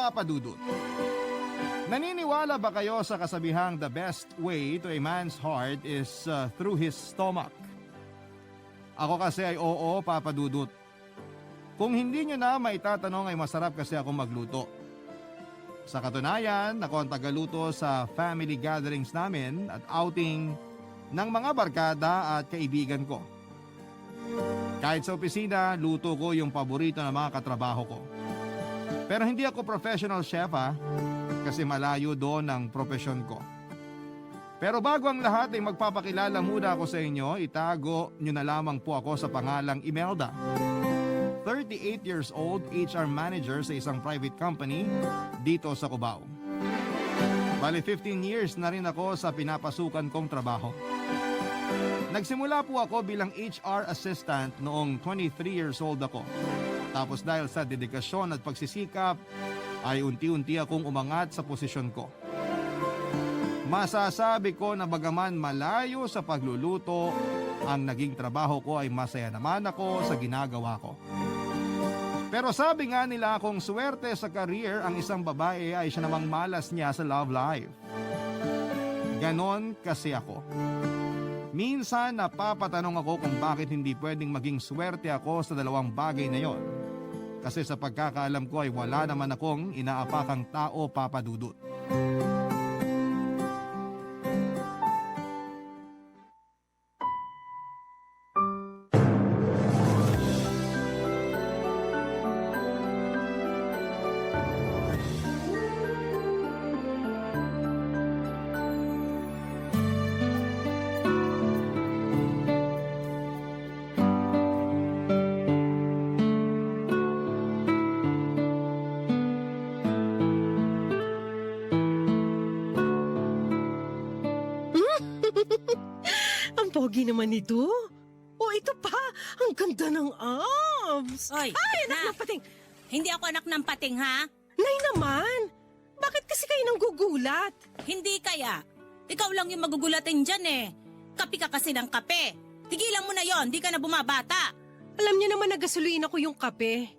Papa Dudut. Naniniwala ba kayo sa kasabihang the best way to a man's heart is through his stomach? Ako kasi ay oo, Papa Dudut. Kung hindi nyo na maitatanong ay masarap kasi ako magluto. Sa katunayan, ako ang tagaluto sa family gatherings namin at outing ng mga barkada at kaibigan ko. Kahit sa opisina, luto ko yung paborito ng mga katrabaho ko. Pero hindi ako professional chef kasi malayo doon ang profesyon ko. Pero bago ang lahat ay magpapakilala muna ako sa inyo, itago nyo na lamang po ako sa pangalang Imelda. 38 years old, HR manager sa isang private company dito sa Cubao. Bali 15 years na rin ako sa pinapasukan kong trabaho. Nagsimula po ako bilang HR assistant noong 23 years old ako. Tapos dahil sa dedikasyon at pagsisikap, ay unti-unti akong umangat sa posisyon ko. Masasabi ko na bagaman malayo sa pagluluto, ang naging trabaho ko ay masaya naman ako sa ginagawa ko. Pero sabi nga nila kung swerte sa career ang isang babae ay siya namang malas niya sa love life. Ganon kasi ako. Minsan napapatanong ako kung bakit hindi pwedeng maging swerte ako sa dalawang bagay na yon. Kasi sa pagkakaalam ko ay wala naman akong inaapakang tao, Papa Dudut. Ang pogi naman ito. Oh, ito pa. Ang ganda ng abs. Oy, Ay, anak na. ng pating. Hindi ako anak ng pating, ha? Nay naman. Bakit kasi kayo nang gugulat? Hindi kaya. Ikaw lang yung magugulatin dyan eh. Kapi ka kasi ng kape. Tigilan mo na yon, di ka na bumabata. Alam niyo naman na gasolina ko yung kape.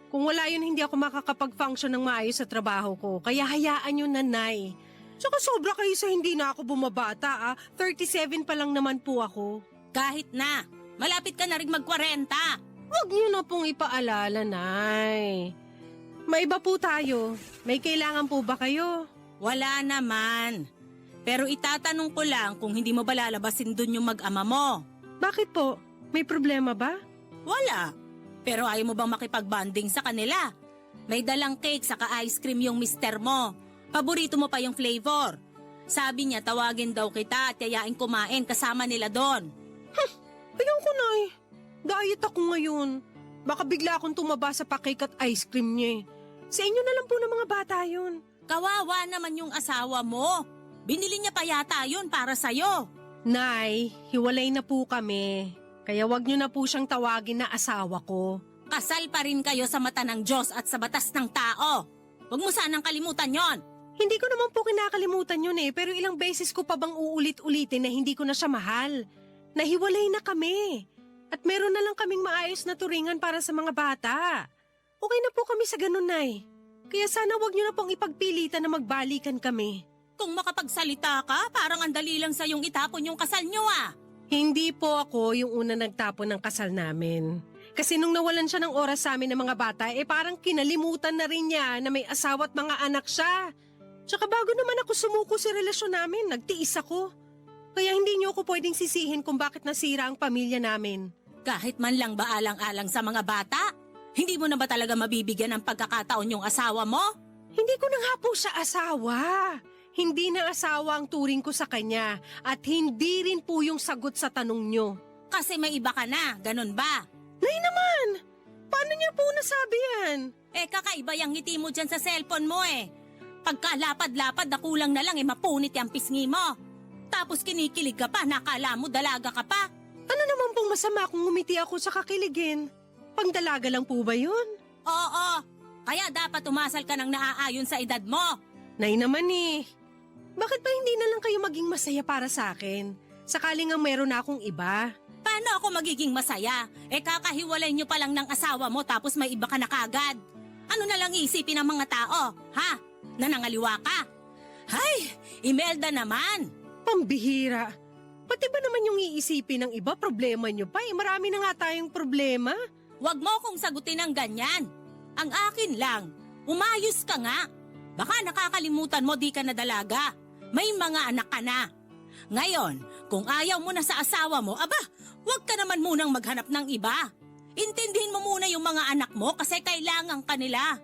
Kung wala yun, hindi ako makakapag-function ng maayos sa trabaho ko. Kaya hayaan niyo na, Nay. Tsaka sobra kayo sa hindi na ako bumabata, 37 pa lang naman po ako. Kahit na, malapit ka na rin mag-40. Huwag niyo na pong ipaalala, Nay. May iba po tayo. May kailangan po ba kayo? Wala naman. Pero itatanong ko lang kung hindi mo ba lalabasin dun yung mag-ama mo. Bakit po? May problema ba? Wala. Pero ayaw mo bang makipag-bonding sa kanila? May dalang cake saka ice cream yung mister mo. Paborito mo pa yung flavor. Sabi niya tawagin daw kita at yayain kumain kasama nila doon. Ayaw ko, Nay. Diet ako ngayon. Baka bigla akong tumaba sa pa-cake at ice cream niya eh. Sa inyo na lang po ng mga bata yun. Kawawa naman yung asawa mo. Binili niya pa yata yun para sa'yo. Nay, hiwalay na po kami. Kaya wag niyo na po siyang tawagin na asawa ko. Kasal pa rin kayo sa mata ng Diyos at sa batas ng tao. Huwag mo sanang kalimutan yon. Hindi ko naman po kinakalimutan yun eh, pero ilang beses ko pa bang uulit-ulitin na hindi ko na siya mahal. Nahiwalay na kami. At meron na lang kaming maayos na turingan para sa mga bata. Okay na po kami sa ganun, Nay. Kaya sana wag niyo na pong ipagpilitan na magbalikan kami. Kung makapagsalita ka, parang ang dali lang sa'yong itapon yung kasal nyo Hindi po ako yung una nagtapon ng kasal namin. Kasi nung nawalan siya ng oras sa amin ng mga bata, parang kinalimutan na rin niya na may asawa at mga anak siya. Tsaka bago naman ako sumuko sa relasyon namin, nagtiis ako. Kaya hindi niyo ako pwedeng sisihin kung bakit nasira ang pamilya namin. Kahit man lang ba alang-alang sa mga bata? Hindi mo na ba talaga mabibigyan ng pagkakataon yung asawa mo? Hindi ko na nga po siya asawa. Hindi na asawa ang turing ko sa kanya at hindi rin po yung sagot sa tanong niyo. Kasi may iba ka na, ganun ba? Nay naman! Paano niya po nasabi yan? Kakaiba yung ngiti mo dyan sa cellphone mo Pagkalapad-lapad na kulang na lang mapunit yung pisngi mo. Tapos kinikilig ka pa, nakala mo dalaga ka pa. Ano naman pong masama kung ngumiti ako sa kakiligin? Pangdalaga lang po ba yun? Oo, kaya dapat umasal ka ng naaayon sa edad mo. Nay naman bakit ba hindi na lang kayo maging masaya para sa akin? Sakali nga meron na akong iba. Paano ako magiging masaya? Kakahiwalay niyo pa lang ng asawa mo tapos may iba ka na kagad. Ano na lang iisipin ng mga tao, ha? Nanangaliwa ka? Hay, Imelda naman. Pambihira. Pati ba naman yung iisipin ng iba, problema nyo pa? Marami na nga tayong problema. Huwag mo akong sagutin ng ganyan. Ang akin lang, umayos ka nga. Baka nakakalimutan mo di ka na dalaga. May mga anak ka na. Ngayon, kung ayaw mo na sa asawa mo, aba, huwag ka naman munang maghanap ng iba. Intindihin mo muna yung mga anak mo kasi kailangan ka nila.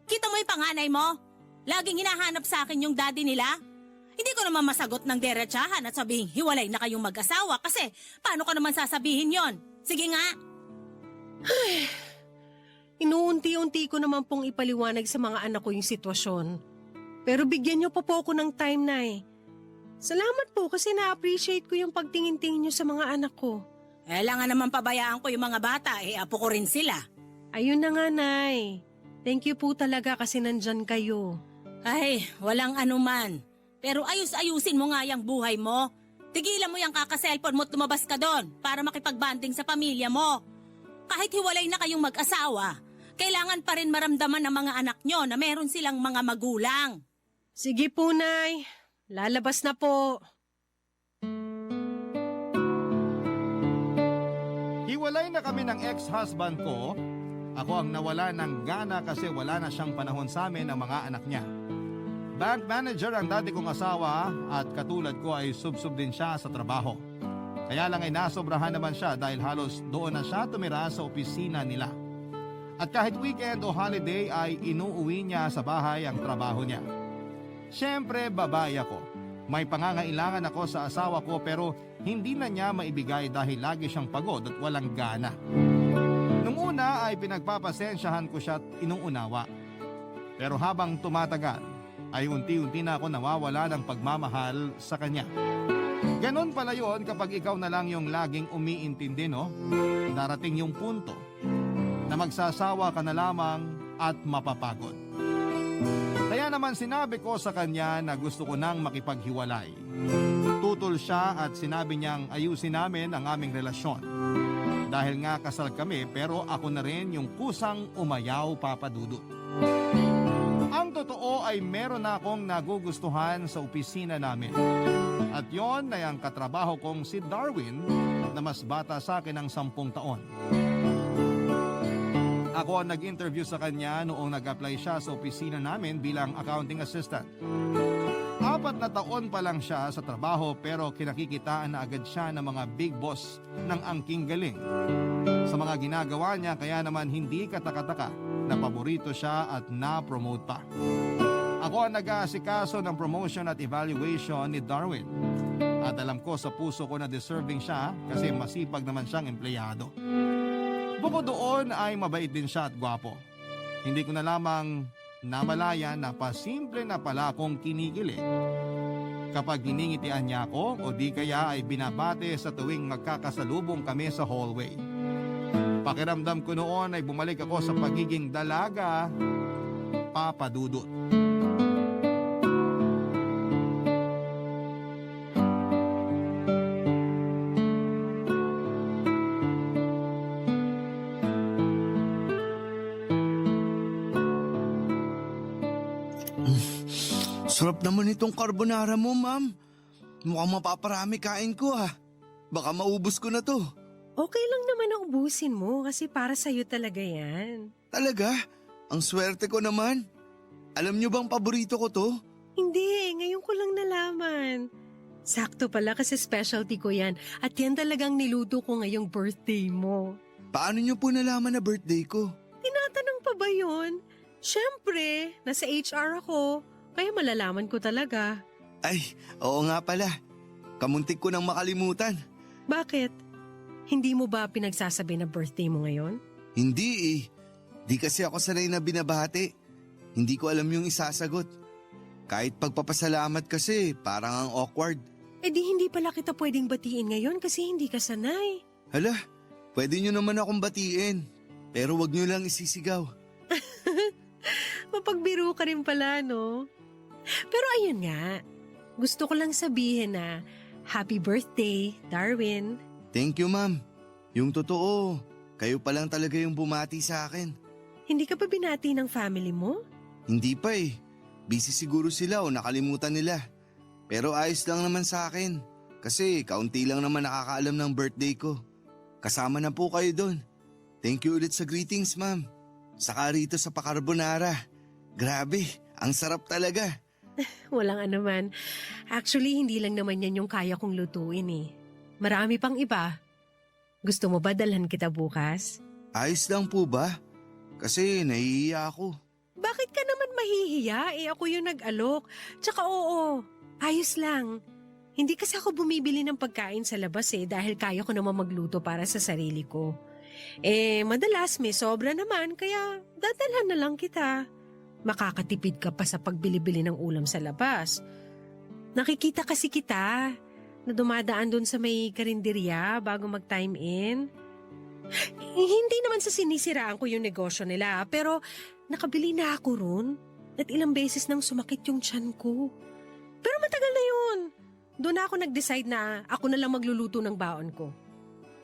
Kita mo yung panganay mo? Laging hinahanap sa akin yung daddy nila. Hindi ko naman masagot ng derechahan at sabihin hiwalay na kayong mag-asawa kasi paano ko naman sasabihin yon? Sige nga. Inuunti-unti ko naman pong ipaliwanag sa mga anak ko yung sitwasyon. Pero bigyan niyo pa po ako ng time na eh. Salamat po kasi na-appreciate ko yung pagtingin-tingin niyo sa mga anak ko. Kailangan naman pabayaan ko yung mga bata, apo ko rin sila. Ayun na nga, Nay. Thank you po talaga kasi nandyan kayo. Ay, walang anuman. Pero ayus-ayusin mo nga yung buhay mo. Tigilan mo yung kaka-cellphone mo at lumabas ka doon para makipag-banding sa pamilya mo. Kahit hiwalay na kayong mag-asawa, kailangan pa rin maramdaman ng mga anak nyo na meron silang mga magulang. Sige po, Nay. Lalabas na po. Hiwalay na kami ng ex-husband ko. Ako ang nawala ng gana kasi wala na siyang panahon sa amin ng mga anak niya. Bank manager ang dati kong asawa at katulad ko ay sub-sub din siya sa trabaho. Kaya lang ay nasobrahan naman siya dahil halos doon na siya tumira sa opisina nila. At kahit weekend o holiday ay inuuwi niya sa bahay ang trabaho niya. Siyempre babae ako. May pangangailangan ako sa asawa ko pero hindi na niya maibigay dahil lagi siyang pagod at walang gana. Nung una ay pinagpapasensyahan ko siya at inuunawa. Pero habang tumatagal, ay unti-unti na ako nawawala ng pagmamahal sa kanya. Ganon pala yon kapag ikaw na lang yung laging umiintindi, no? Darating yung punto na magsasawa ka na lamang at mapapagod. Kaya naman sinabi ko sa kanya na gusto ko nang makipaghiwalay. Tutol siya at sinabi niyang ayusin namin ang aming relasyon. Dahil nga kasal kami pero ako na rin yung kusang umayaw, Papa Dudut. Ang totoo ay meron na akong nagugustuhan sa opisina namin. At yon ay ang katrabaho kong si Darwin na mas bata sa akin ng 10 taon. Ako ang nag-interview sa kanya noong nag-apply siya sa opisina namin bilang accounting assistant. 4 na taon pa lang siya sa trabaho pero kinakikitaan na agad siya ng mga big boss ng angking galing. Sa mga ginagawa niya kaya naman hindi katakataka na paborito siya at na-promote pa. Ako ang nag-aasikaso ng promotion at evaluation ni Darwin. At alam ko sa puso ko na deserving siya kasi masipag naman siyang empleyado. Bukod doon ay mabait din siya at gwapo. Hindi ko na lamang namalaya na pasimple na pala akong kinikilig. Kapag hiningitian niya ako o di kaya ay binabate sa tuwing magkakasalubong kami sa hallway. Pakiramdam ko noon ay bumalik ako sa pagiging dalaga, Papa Dudut. Sarap naman itong carbonara mo, ma'am. Mukhang mapaparami kain ko, ha. Baka maubos ko na to. Okay lang naman na ubusin mo kasi para sa'yo talaga yan. Talaga? Ang swerte ko naman. Alam niyo bang paborito ko to? Hindi, ngayon ko lang nalaman. Sakto pala kasi specialty ko yan at yan talagang niluto ko ngayong birthday mo. Paano niyo po nalaman na birthday ko? Tinatanong pa ba yun? Siyempre, nasa HR ako, kaya malalaman ko talaga. Ay, oo nga pala. Kamuntik ko nang makalimutan. Bakit? Hindi mo ba pinagsasabi na birthday mo ngayon? Hindi eh. Di kasi ako sanay na binabati. Hindi ko alam yung isasagot. Kahit pagpapasalamat kasi, parang ang awkward. Eh di hindi pala kita pwedeng batiin ngayon kasi hindi ka sanay. Hala, pwede nyo naman akong batiin. Pero wag nyo lang isisigaw. Mapagbiro ka rin pala, no? Pero ayun nga, gusto ko lang sabihin na happy birthday, Darwin. Thank you, ma'am. Yung totoo, kayo pa lang talaga yung bumati sa akin. Hindi ka ba binati ng family mo? Hindi pa eh. Busy siguro sila o nakalimutan nila. Pero ayos lang naman sa akin. Kasi kaunti lang naman nakakaalam ng birthday ko. Kasama na po kayo doon. Thank you ulit sa greetings, ma'am. Saka rito sa pa-carbonara. Grabe, ang sarap talaga. Walang anuman. Actually, hindi lang naman yan yung kaya kong lutuin eh. Marami pang iba. Gusto mo ba dalhan kita bukas? Ayos lang po ba? Kasi nahihiya ako. Bakit ka naman mahihiya? Ako yung nag-alok. Tsaka oo, ayos lang. Hindi kasi ako bumibili ng pagkain sa labas dahil kaya ko naman magluto para sa sarili ko. Madalas may sobra naman kaya dadalhan na lang kita. Makakatipid ka pa sa pagbili-bili ng ulam sa labas. Nakikita kasi kita na dumadaan dun sa may karinderya bago mag-time in. Hindi naman sa sinisiraan ko yung negosyo nila pero nakabili na ako ron at ilang beses nang sumakit yung tiyan ko. Pero matagal na yun. Doon na ako nag-decide na ako na lang magluluto ng baon ko.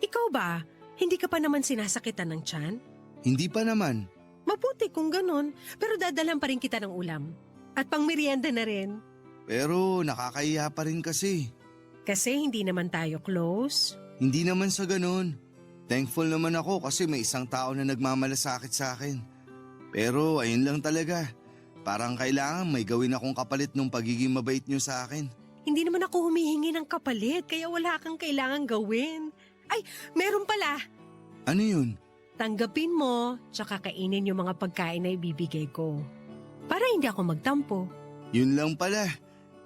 Ikaw ba? Hindi ka pa naman sinasakitan ng tiyan? Hindi pa naman. Mabuti kung ganun, pero dadalan pa rin kita ng ulam. At pang merienda na rin. Pero nakakahiya pa rin kasi. Kasi hindi naman tayo close. Hindi naman sa ganun. Thankful naman ako kasi may isang tao na nagmamalasakit sa akin. Pero ayun lang talaga. Parang kailangan may gawin akong kapalit ng pagiging mabait niyo sa akin. Hindi naman ako humihingi ng kapalit kaya wala kang kailangan gawin. Ay, meron pala. Ano yun? Tanggapin mo, tsaka kainin yung mga pagkain na ibibigay ko. Para hindi ako magtampo. Yun lang pala.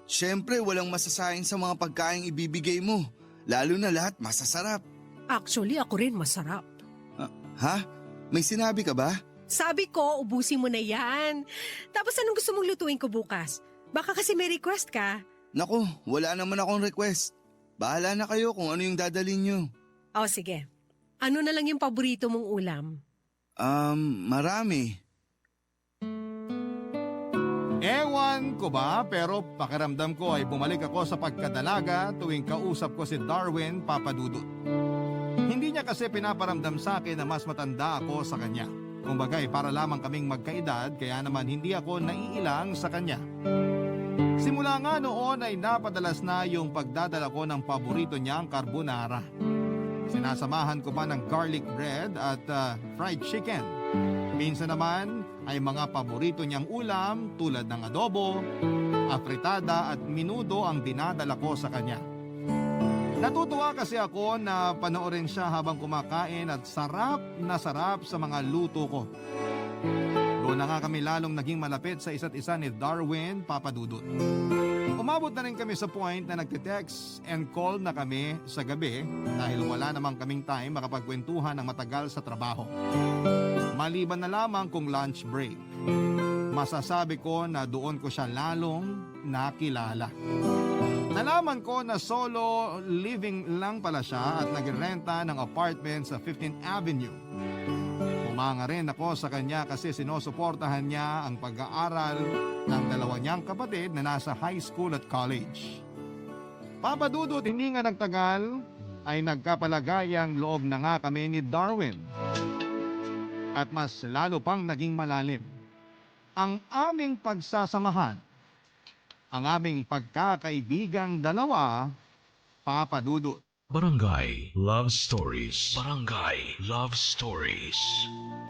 Siyempre walang masasayang sa mga pagkain ibibigay mo. Lalo na lahat masasarap. Actually, ako rin masarap. Ha? May sinabi ka ba? Sabi ko, ubusin mo na yan. Tapos anong gusto mong lutuin ko bukas? Baka kasi may request ka. Naku, wala naman akong request. Bahala na kayo kung ano yung dadalhin nyo. O sige, ano na lang yung paborito mong ulam? Marami. Ewan ko ba pero pakiramdam ko ay bumalik ako sa pagkadalaga tuwing kausap ko si Darwin Papadudut. Hindi niya kasi pinaparamdam sa akin na mas matanda ako sa kanya. Kumbaga para lamang kaming magkaedad kaya naman hindi ako naiilang sa kanya. Simula nga noon ay napadalas na yung pagdadala ko ng paborito niyang carbonara. Sinasamahan ko pa ng garlic bread at fried chicken. Minsan naman ay mga paborito niyang ulam tulad ng adobo, afritada at minudo ang dinadala ko sa kanya. Natutuwa kasi ako na panoorin siya habang kumakain at sarap na sarap sa mga luto ko. Doon na nga kami lalong naging malapit sa isa't isa ni Darwin Papadudut. Umabot na rin kami sa point na nagte-text and call na kami sa gabi dahil wala namang kaming time makapagkwentuhan ng matagal sa trabaho. Maliban na lamang kung lunch break. Masasabi ko na doon ko siya lalong nakilala. Nalaman ko na solo living lang pala siya at nagrenta ng apartment sa 15th Avenue. Umanga rin ako sa kanya kasi sinusuportahan niya ang pag-aaral ng dalawa niyang kapatid na nasa high school at college. Papadudot, hindi nga nagtagal ay nagkapalagayang loob na nga kami ni Darwin. At mas lalo pang naging malalim ang aming pagsasamahan. Ang aming pagkakaibigang dalawa, Papadudut. Barangay Love Stories. Barangay Love Stories.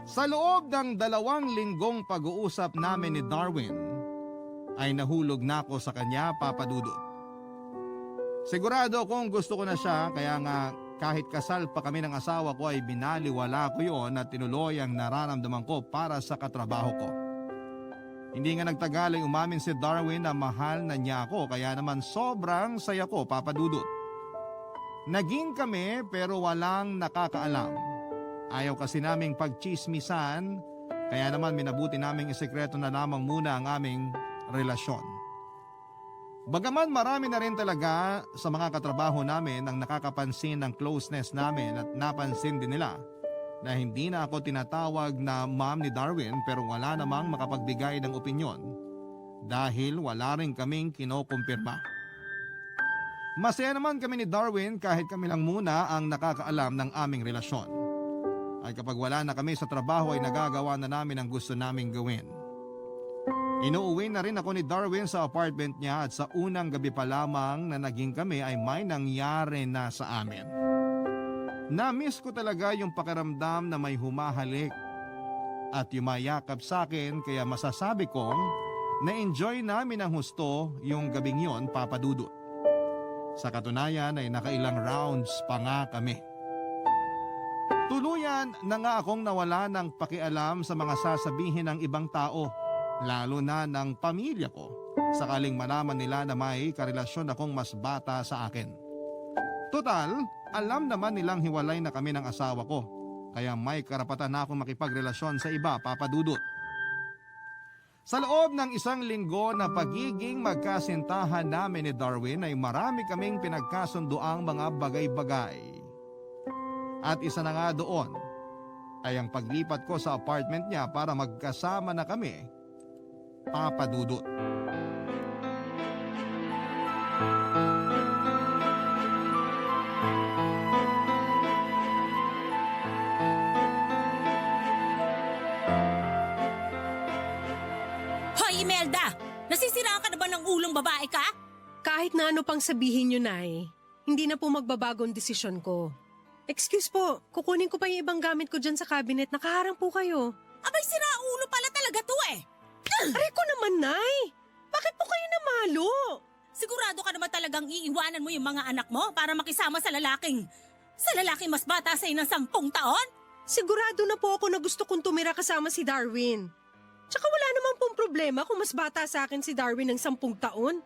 Sa loob ng 2 linggong pag-uusap namin ni Darwin, ay nahulog na ako sa kanya, Papadudut. Sigurado kung gusto ko na siya, kaya nga kahit kasal pa kami ng asawa ko ay binaliwala ko yon at tinuloy ang nararamdaman ko para sa katrabaho ko. Hindi nga nagtagal ay umamin si Darwin na mahal na niya ako kaya naman sobrang saya ko, Papadudut. Naging kami pero walang nakakaalam. Ayaw kasi naming pagchismisan kaya naman minabuti naming isekreto na lamang muna ang aming relasyon. Bagaman marami na rin talaga sa mga katrabaho namin ang nakakapansin ng closeness namin at napansin din nila na hindi na ako tinatawag na ma'am ni Darwin pero wala namang makapagbigay ng opinyon dahil wala rin kaming kinokumpirma. Masaya naman kami ni Darwin kahit kami lang muna ang nakakaalam ng aming relasyon. At kapag wala na kami sa trabaho ay nagagawa na namin ang gusto naming gawin. Inuuwi na rin ako ni Darwin sa apartment niya at sa unang gabi pa lamang na naging kami ay may nangyari na sa amin. Na-miss ko talaga yung pakiramdam na may humahalik at yumayakap sa akin kaya masasabi kong na-enjoy namin ang husto yung gabing yon, Papa Dudut. Sa katunayan ay nakailang rounds pa nga kami. Tuluyan na nga akong nawala ng pakialam sa mga sasabihin ng ibang tao, lalo na ng pamilya ko, sakaling malaman nila na may karelasyon akong mas bata sa akin. Total, alam naman nilang hiwalay na kami ng asawa ko, kaya may karapatan na akong makipagrelasyon sa iba, Papa Dudut. Sa loob ng isang linggo na pagiging magkasintahan namin ni Darwin ay marami kaming pinagkasunduang mga bagay-bagay. At isa na nga doon ay ang paglipat ko sa apartment niya para magkasama na kami, Papa Dudut. Hoy, Imelda! Nasisiraan ka na ba ng ulong babae ka? Kahit na ano pang sabihin nyo, Nay, hindi na po magbabago ang desisyon ko. Excuse po, kukunin ko pa yung ibang gamit ko dyan sa cabinet. Nakaharang po kayo. Abay, sira ulo pala talaga to eh! Aray ko naman, Nay! Bakit po kayo namalo? Sigurado ka naman talagang iiwanan mo yung mga anak mo para makisama sa lalaking mas bata sa'yo ng 10 taon? Sigurado na po ako na gusto kong tumira kasama si Darwin. Tsaka wala naman pong problema kung mas bata sa akin si Darwin ng 10 taon.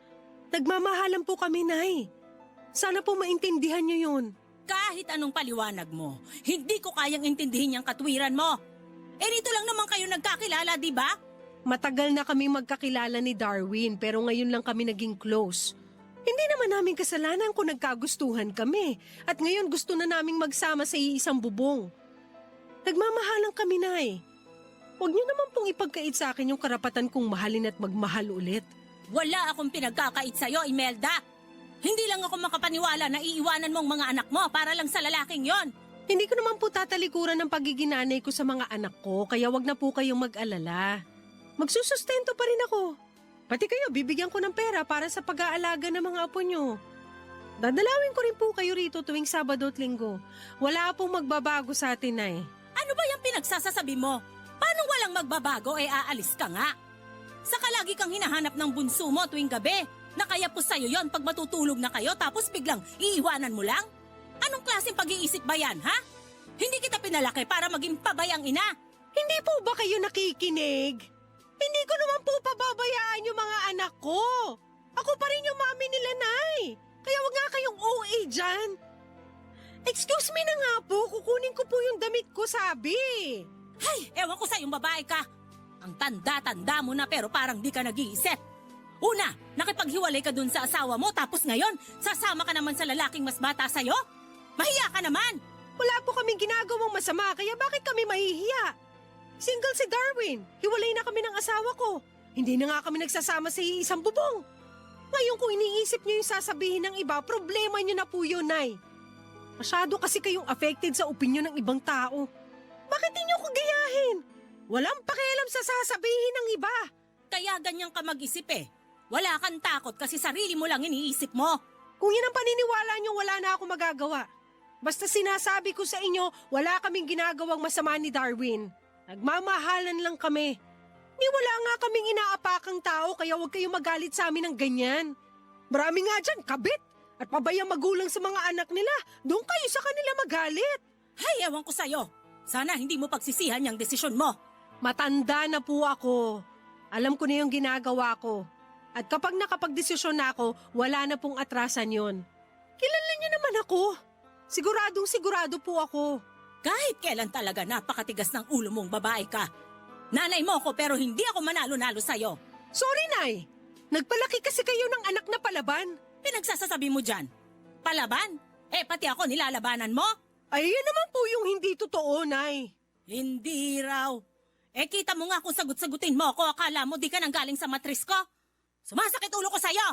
Nagmamahalan po kami, Nay. Sana po maintindihan niyo yun. Kahit anong paliwanag mo, hindi ko kayang intindihin yung katwiran mo. Eh nito lang naman kayo nagkakilala, di ba? Matagal na kami magkakilala ni Darwin pero ngayon lang kami naging close. Hindi naman namin kasalanan kung nagkagustuhan kami at ngayon gusto na naming magsama sa iisang bubong. Nagmamahalan kami, Nay. Huwag niyo naman pong ipagkait sa akin yung karapatan kong mahalin at magmahal ulit. Wala akong pinagkakait sa'yo, Imelda. Hindi lang ako makapaniwala na iiwanan mong mga anak mo para lang sa lalaking yon. Hindi ko naman po tatalikuran ng pagiging nanay ko sa mga anak ko kaya wag na po kayong mag-alala. Magsusustento pa rin ako. Pati kayo, bibigyan ko ng pera para sa pag-aalaga ng mga apo nyo. Dadalawin ko rin po kayo rito tuwing Sabado at Linggo. Wala pong magbabago sa atin, Nay. Ano ba yung pinagsasasabi mo? Paano walang magbabago aalis ka nga? Saka lagi kang hinahanap ng bunso mo tuwing gabi. Na kaya po sa'yo yon pag matutulog na kayo tapos biglang iiwanan mo lang? Anong klaseng pag-iisip ba yan, ha? Hindi kita pinalaki para maging pabayang ina. Hindi po ba kayo nakikinig? Hindi ko naman po pababayaan yung mga anak ko. Ako pa rin yung mami nila, Nay. Kaya wag nga kayong OA dyan. Excuse me na nga po, kukunin ko po yung damit ko, sabi. Ay, ewan ko sa'yong babae ka. Ang tanda-tanda mo na pero parang di ka nag-iisip. Una, nakipaghiwalay ka dun sa asawa mo tapos ngayon, sasama ka naman sa lalaking mas bata sa'yo? Mahiya ka naman! Wala po kaming ginagawang masama, kaya bakit kami mahihiya? Single si Darwin, hiwalay na kami ng asawa ko. Hindi na nga kami nagsasama sa isang bubong. Ngayon kung iniisip niyo yung sasabihin ng iba, problema niyo na po yun, Nay. Masyado kasi kayong affected sa opinyon ng ibang tao. Bakit niyo ko gayahin? Walang pakialam sa sasabihin ng iba. Kaya ganyan ka mag-isip eh. Wala kang takot kasi sarili mo lang iniisip mo. Kung yan ang paniniwala niyo, wala na ako magagawa. Basta sinasabi ko sa inyo, wala kaming ginagawang masama ni Darwin. Nagmamahalan lang kami. Ni wala nga kaming inaapakang tao kaya huwag kayong magalit sa amin ng ganyan. Marami nga dyan, kabit. At pabayang magulang sa mga anak nila. Doon kayo sa kanila magalit. Hay, ewan ko sa'yo. Sana hindi mo pagsisihan yung desisyon mo. Matanda na po ako. Alam ko na yung ginagawa ko. At kapag nakapagdesisyon na ako, wala na pong atrasan yon. Kilala niyo naman ako. Siguradong sigurado po ako. Kahit kailan talaga napakatigas ng ulo mong babae ka. Nanay mo ko pero hindi ako manalo-nalo sa'yo. Sorry, Nay. Nagpalaki kasi kayo ng anak na palaban. Pinagsasasabi mo dyan. Palaban? Eh pati ako nilalabanan mo? Ay, yan naman po yung hindi totoo, Nay. Hindi raw. Eh kita mo nga kung sagot-sagutin mo ako, akala mo di ka nang galing sa matris ko? Sumasakit ulo ko sa'yo!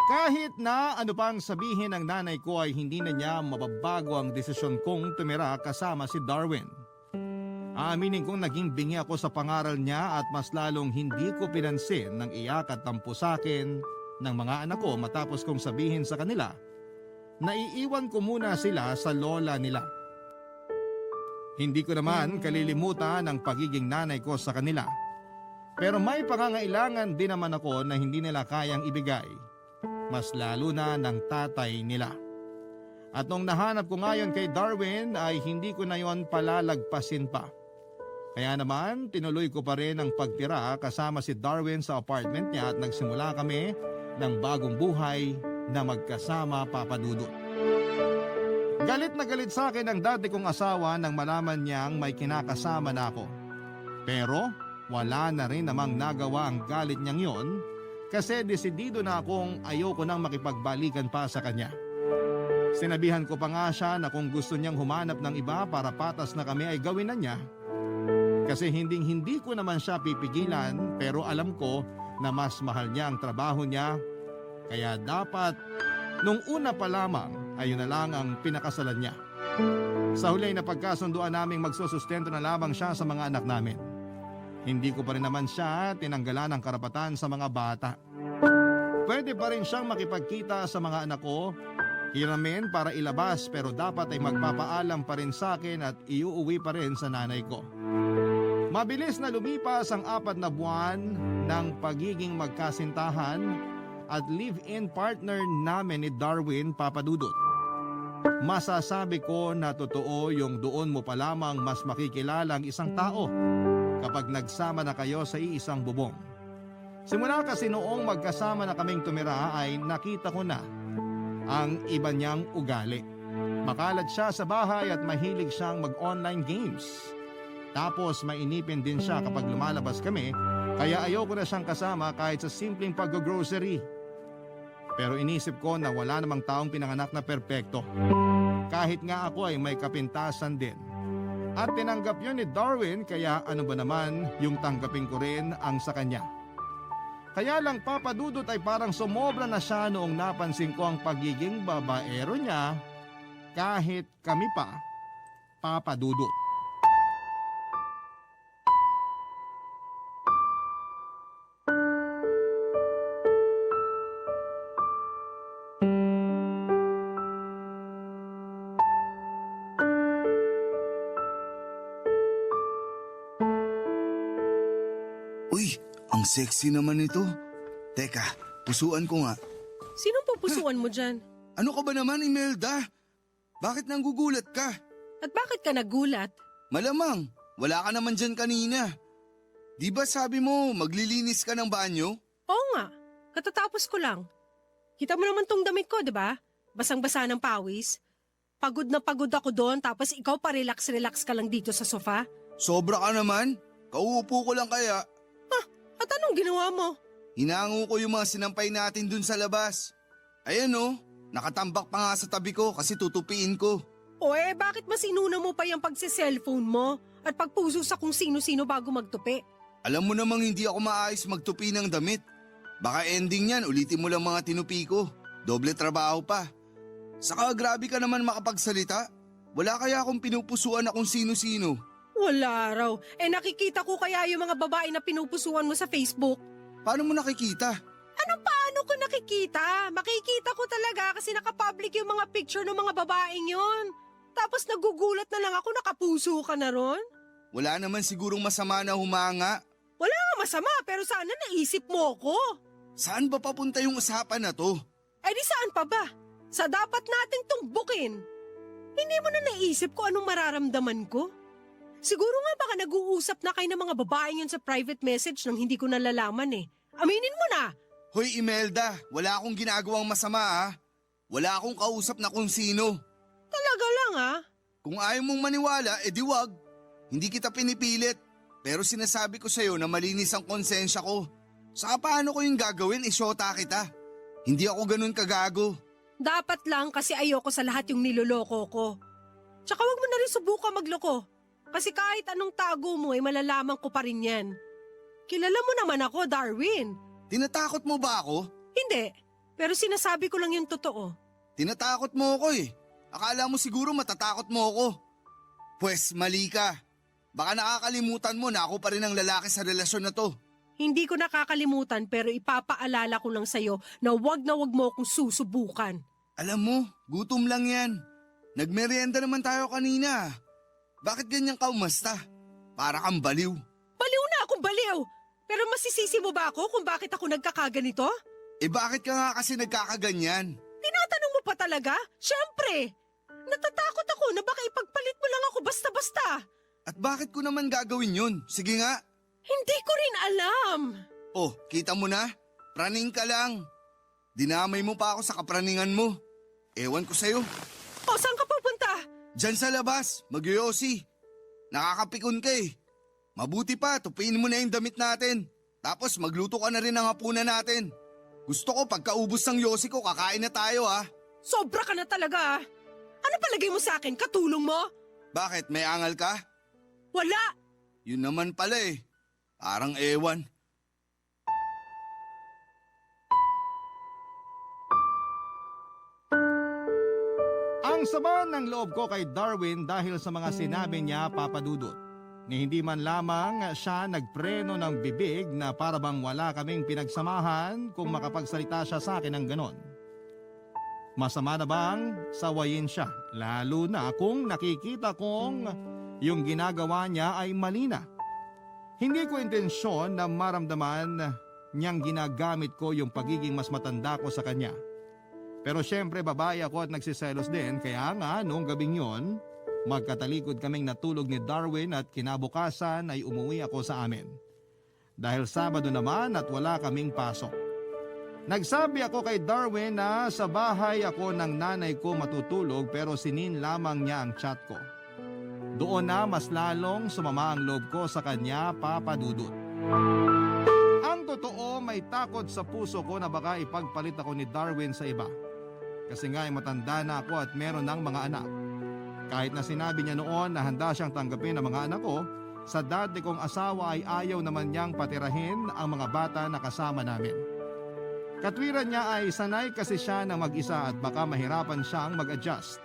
Kahit na ano pang sabihin ng nanay ko ay hindi na niya mababago ang desisyon kong tumira kasama si Darwin. Aaminin kong naging bingi ako sa pangaral niya at mas lalong hindi ko pinansin ng iyak at tampo sa akin ng mga anak ko matapos kong sabihin sa kanila na iiwan ko muna sila sa lola nila. Hindi ko naman kalilimutan ang pagiging nanay ko sa kanila. Pero may pangangailangan din naman ako na hindi nila kayang ibigay. Mas lalo na ng tatay nila. At nung nahanap ko ngayon kay Darwin ay hindi ko na yon palalagpasin pa. Kaya naman tinuloy ko pa rin ang pagtira kasama si Darwin sa apartment niya at nagsimula kami ng bagong buhay na magkasama, Papa Dudut. Galit na galit sa akin ang dati kong asawa nang malaman niyang may kinakasama na ako. Pero wala na rin namang nagawa ang galit niyang yon kasi desidido na akong ayoko nang makipagbalikan pa sa kanya. Sinabihan ko pa nga siya na kung gusto niyang humanap ng iba para patas na kami ay gawin na niya. Kasi hindi ko naman siya pipigilan pero alam ko na mas mahal niya ang trabaho niya. Kaya dapat nung una pa lamang ay yun na lang ang pinakasalan niya. Sa huli na pagkasunduan naming magsusustento na lamang siya sa mga anak namin. Hindi ko pa rin naman siya tinanggalan ng karapatan sa mga bata. Pwede pa rin siyang makipagkita sa mga anak ko, hiramin para ilabas pero dapat ay magpapaalam pa rin sa akin at iuuwi pa rin sa nanay ko. Mabilis na lumipas ang 4 na buwan ng pagiging magkasintahan at live-in partner namin ni Darwin, Papa Dudut. Masasabi ko na totoo yung doon mo pa lamang mas makikilala ang isang tao kapag nagsama na kayo sa iisang bubong. Simula kasi noong magkasama na kaming tumira ay nakita ko na ang iba niyang ugali. Makalat siya sa bahay at mahilig siyang mag-online games. Tapos mainipin din siya kapag lumalabas kami kaya ayoko na siyang kasama kahit sa simpleng pag-grocery. Pero inisip ko na wala namang taong pinanganak na perpekto. Kahit nga ako ay may kapintasan din. At tinanggap yun ni Darwin kaya ano ba naman yung tanggapin ko rin ang sa kanya. Kaya lang Papa Dudut ay parang sumobra na siya noong napansin ko ang pagiging babaero niya kahit kami pa, Papa Dudut. Uy, ang sexy naman ito. Teka, pusuan ko nga. Sinong pupusuan mo dyan? Ano ka ba naman, Imelda? Bakit nanggugulat ka? At bakit ka nagulat? Malamang, wala ka naman dyan kanina. Di ba sabi mo maglilinis ka ng banyo? Oo nga, katatapos ko lang. Kita mo naman tong damit ko, di ba? Basang-basa ng pawis. Pagod na pagod ako doon tapos ikaw pa relax-relax ka lang dito sa sofa. Sobra ka naman. Kauupo ko lang kaya. At anong ginawa mo? Hinango ko yung mga sinampay natin dun sa labas. Ayan oh, nakatambak pa nga sa tabi ko kasi tutupiin ko. O bakit mas inuna mo pa yung pagsi-cellphone mo at pagpuso sa kung sino-sino bago magtupi? Alam mo namang hindi ako maayos magtupi ng damit. Baka ending yan, ulitin mo lang mga tinupi ko. Doble trabaho pa. Saka grabe ka naman makapagsalita. Wala kaya akong pinupusuan na kung sino-sino. Wala raw. Nakikita ko kaya yung mga babae na pinupusuan mo sa Facebook. Paano mo nakikita? Paano ko nakikita? Makikita ko talaga kasi nakapublic yung mga picture ng mga babaeng yon. Tapos nagugulat na lang ako nakapuso ka na ron. Wala naman sigurong masama na humanga. Wala nga masama pero sana naisip mo ko. Saan ba papunta yung usapan na to? Di saan pa ba? Sa dapat nating tumbukin. Hindi mo na naisip ko anong mararamdaman ko? Siguro nga baka nag-uusap na kayo ng mga babaeng yun sa private message nang hindi ko nalalaman eh. Aminin mo na! Hoy Imelda, wala akong ginagawang masama ha. Wala akong kausap na kung sino. Talaga lang ah. Kung ayaw mong maniwala, edi wag. Hindi kita pinipilit. Pero sinasabi ko sa'yo na malinis ang konsensya ko. Saka paano ko yung gagawin, isyota kita. Hindi ako ganun kagago. Dapat lang kasi ayoko sa lahat yung niloloko ko. Tsaka wag mo na rin subukan magloko. Kasi kahit anong tago mo ay malalaman ko pa rin yan. Kilala mo naman ako, Darwin. Tinatakot mo ba ako? Hindi. Pero sinasabi ko lang yung totoo. Tinatakot mo ako eh. Akala mo siguro matatakot mo ako. Pwes, mali ka. Baka nakakalimutan mo na ako pa rin ang lalaki sa relasyon na to. Hindi ko nakakalimutan pero ipapaalala ko lang sa'yo na wag mo akong susubukan. Alam mo, gutom lang yan. Nagmerienda naman tayo kanina. Bakit ganyan ka umasta? Para kang baliw. Baliw na akong baliw! Pero masisisi mo ba ako kung bakit ako nagkakaganito? Eh bakit ka nga kasi nagkakaganyan? Tinatanong mo pa talaga? Siyempre! Natatakot ako na baka ipagpalit mo lang ako basta-basta. At bakit ko naman gagawin yun? Sige nga. Hindi ko rin alam. Oh, kita mo na? Praning ka lang. Dinamay mo pa ako sa kapraningan mo. Ewan ko sa'yo. O, saan ka pupunta? Diyan sa labas, magyoyosi. Nakakapikon ka eh. Mabuti pa, tupiin mo na yung damit natin. Tapos magluto ka na rin ng hapunan natin. Gusto ko pagkaubos ng yosi ko, kakain na tayo ha. Sobra ka na talaga. Ano palagay mo sa akin? Katulong mo? Bakit, may angal ka? Wala. Yun naman pala eh. Parang ewan. Ang sama ng loob ko kay Darwin dahil sa mga sinabi niya, Papa Dudut. Ni hindi man lamang siya nagpreno ng bibig na para bang wala kaming pinagsamahan kung makapagsalita siya sa akin ng ganon. Masama na bang sawayin siya, lalo na kung nakikita kong yung ginagawa niya ay mali na. Hindi ko intensyon na maramdaman niyang ginagamit ko yung pagiging mas matanda ko sa kanya. Pero syempre babae ako at nagsiselos din, kaya nga noong gabing yon, magkatalikod kaming natulog ni Darwin at kinabukasan ay umuwi ako sa amin. Dahil Sabado naman at wala kaming pasok. Nagsabi ako kay Darwin na sa bahay ako ng nanay ko matutulog pero sinin lamang niya ang chat ko. Doon na mas lalong sumama ang loob ko sa kanya, Papa Dudut. Ang totoo, may takot sa puso ko na baka ipagpalit ako ni Darwin sa iba. Kasi nga ay matanda na ako at meron ng mga anak. Kahit na sinabi niya noon na handa siyang tanggapin ang mga anak ko, sa dati kong asawa ay ayaw naman niyang patirahin ang mga bata na kasama namin. Katwiran niya ay sanay kasi siya na mag-isa at baka mahirapan siyang mag-adjust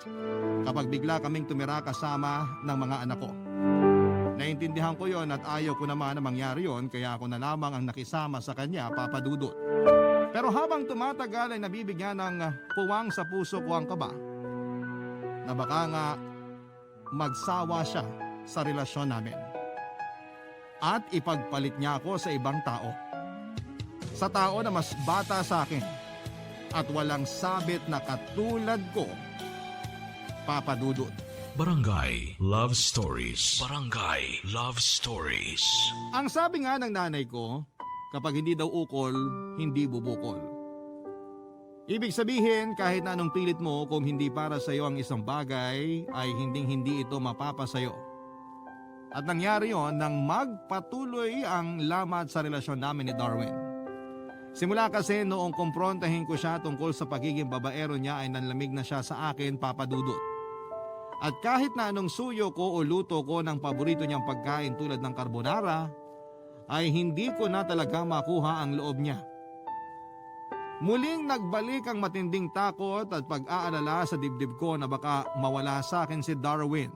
kapag bigla kaming tumira kasama ng mga anak ko. Naintindihan ko yon at ayaw ko naman na mangyari yon kaya ako na lamang ang nakisama sa kanya, Papa Dudut. Pero habang tumatagal ay nabibigyan ng puwang sa puso ko ang kaba na baka nga magsawa siya sa relasyon namin at ipagpalit niya ako sa ibang tao. Sa tao na mas bata sa akin at walang sabit na katulad ko, Papa Dudut. Barangay Love Stories. Barangay Love Stories. Ang sabi nga ng nanay ko, kapag hindi daw ukol, hindi bubukol. Ibig sabihin, kahit na anong pilit mo kung hindi para sa iyo ang isang bagay, ay hindi ito mapapasayo. At nangyari yon nang magpatuloy ang lamat sa relasyon namin ni Darwin. Simula kasi noong kumprontahin ko siya tungkol sa pagiging babaero niya ay nanlamig na siya sa akin, Papa Dudut. At kahit na anong suyo ko o luto ko ng paborito niyang pagkain tulad ng carbonara, ay hindi ko na talaga makuha ang loob niya. Muling nagbalik ang matinding takot at pag-aalala sa dibdib ko na baka mawala sa akin si Darwin.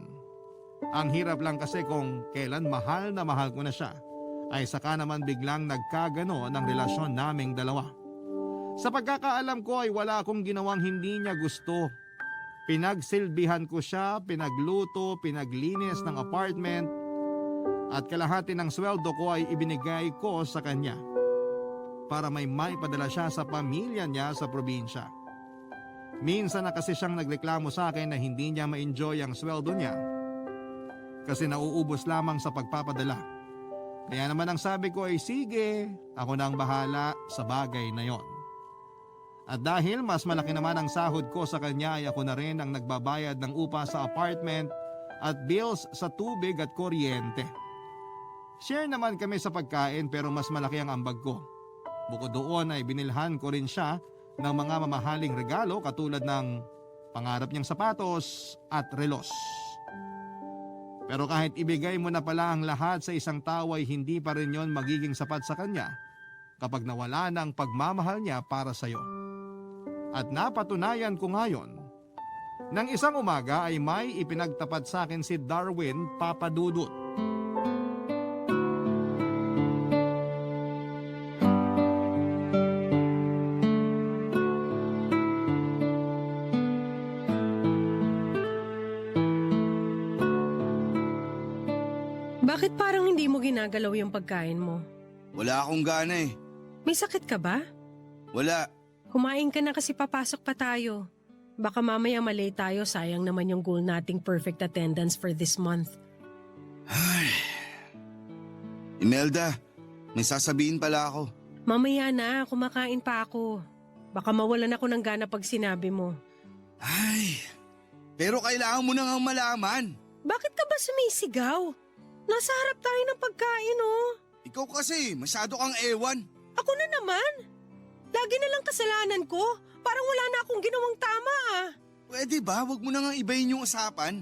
Ang hirap lang kasi kung kailan mahal na mahal ko na siya, ay saka naman biglang nagkagano ng relasyon naming dalawa. Sa pagkakaalam ko ay wala akong ginawang hindi niya gusto. Pinagsilbihan ko siya, pinagluto, pinaglinis ng apartment at kalahati ng sweldo ko ay ibinigay ko sa kanya para may maipadala siya sa pamilya niya sa probinsya. Minsan na kasi siyang nagreklamo sa akin na hindi niya ma-enjoy ang sweldo niya kasi nauubos lamang sa pagpapadala. Kaya naman ang sabi ko ay sige, ako na ang bahala sa bagay na yon. At dahil mas malaki naman ang sahod ko sa kanya ay ako na rin ang nagbabayad ng upa sa apartment at bills sa tubig at kuryente. Share naman kami sa pagkain pero mas malaki ang ambag ko. Bukod doon ay binilhan ko rin siya ng mga mamahaling regalo katulad ng pangarap niyang sapatos at relos. Pero kahit ibigay mo na pala ang lahat sa isang tao ay hindi pa rin yon magiging sapat sa kanya kapag nawala ng pagmamahal niya para sa iyo. At napatunayan ko ngayon. Nang isang umaga ay may ipinagtapat sa akin si Darwin Papadudut. Bakit parang hindi mo ginagalaw yung pagkain mo? Wala akong gana eh. May sakit ka ba? Wala. Kumain ka na kasi papasok pa tayo. Baka mamaya malate tayo, sayang naman yung goal nating perfect attendance for this month. Ay. Imelda, may sasabihin pala ako. Mamaya na, kumakain pa ako. Baka mawalan ako ng gana pag sinabi mo. Ay, pero kailangan mo nang malaman. Bakit ka ba sumisigaw? Nasa harap tayo ng pagkain, oh. Ikaw kasi, masyado kang ewan. Ako na naman. Lagi na lang kasalanan ko. Parang wala na akong ginawang tama, ah. Pwede ba, wag mo na nga ibahin yung usapan?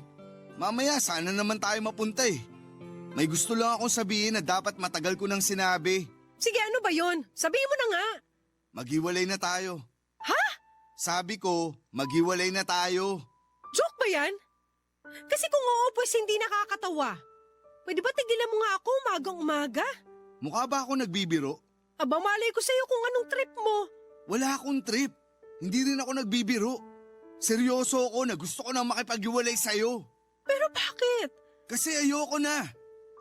Mamaya, sana naman tayo mapunta eh. May gusto lang akong sabihin na dapat matagal ko nang sinabi. Sige, ano ba yon? Sabihin mo na nga. Maghiwalay na tayo. Ha? Sabi ko, maghiwalay na tayo. Joke ba yan? Kasi kung oo, pues hindi nakakatawa. Pwede ba tigilan mo nga ako umagang-umaga? Mukha ba ako nagbibiro? Aba, malay ko sa'yo kung anong trip mo. Wala akong trip. Hindi rin ako nagbibiro. Seryoso ako na gusto ko nang makipaghiwalay sa'yo. Pero bakit? Kasi ayoko na.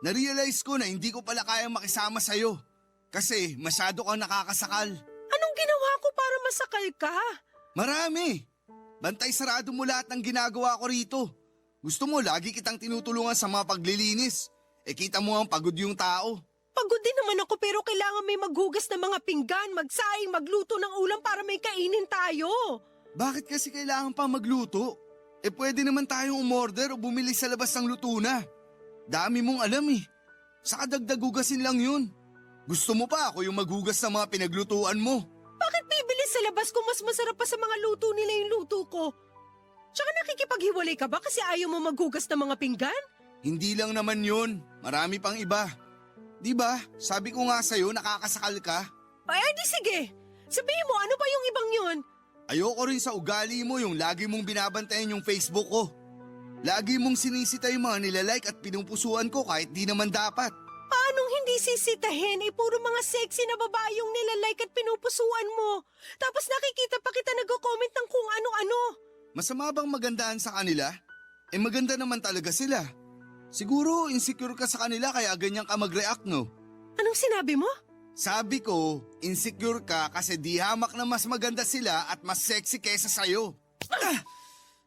Narealize ko na hindi ko pala kayang makisama sa'yo. Kasi masyado kang nakakasakal. Anong ginawa ko para masakal ka? Marami. Bantay sarado mo lahat ng ginagawa ko rito. Gusto mo lagi kitang tinutulungan sa mga paglilinis. Kita mo ang pagod yung tao. Pagod din naman ako pero kailangan may maghugas ng mga pinggan, magsaing, magluto ng ulam para may kainin tayo. Bakit kasi kailangan pa magluto? Pwede naman tayong umorder o bumili sa labas ng luto na. Dami mong alam eh. Saka dagdag hugasin lang yun. Gusto mo pa ako yung maghugas ng mga pinaglutuan mo? Bakit bibili sa labas kung mas masarap pa sa mga luto nila yung luto ko? Tsaka nakikipaghiwalay ka ba kasi ayaw mo maghugas ng mga pinggan? Hindi lang naman yun. Marami pang iba. Di ba? Sabi ko nga sa'yo, nakakasakal ka. Ay, di sige. Sabihin mo, ano ba yung ibang yun? Ayoko rin sa ugali mo yung lagi mong binabantayan yung Facebook ko. Lagi mong sinisita yung mga nilalike at pinumpusuan ko kahit di naman dapat. Paanong hindi sisitahin? Puro mga sexy na babae yung nilalike at pinupusuan mo. Tapos nakikita pa kita nag-comment ng kung ano-ano. Masama bang magandaan sa kanila? Maganda naman talaga sila. Siguro insecure ka sa kanila kaya ganyan ka mag-react, no? Anong sinabi mo? Sabi ko, insecure ka kasi di hamak na mas maganda sila at mas sexy kaysa sa'yo. Ah!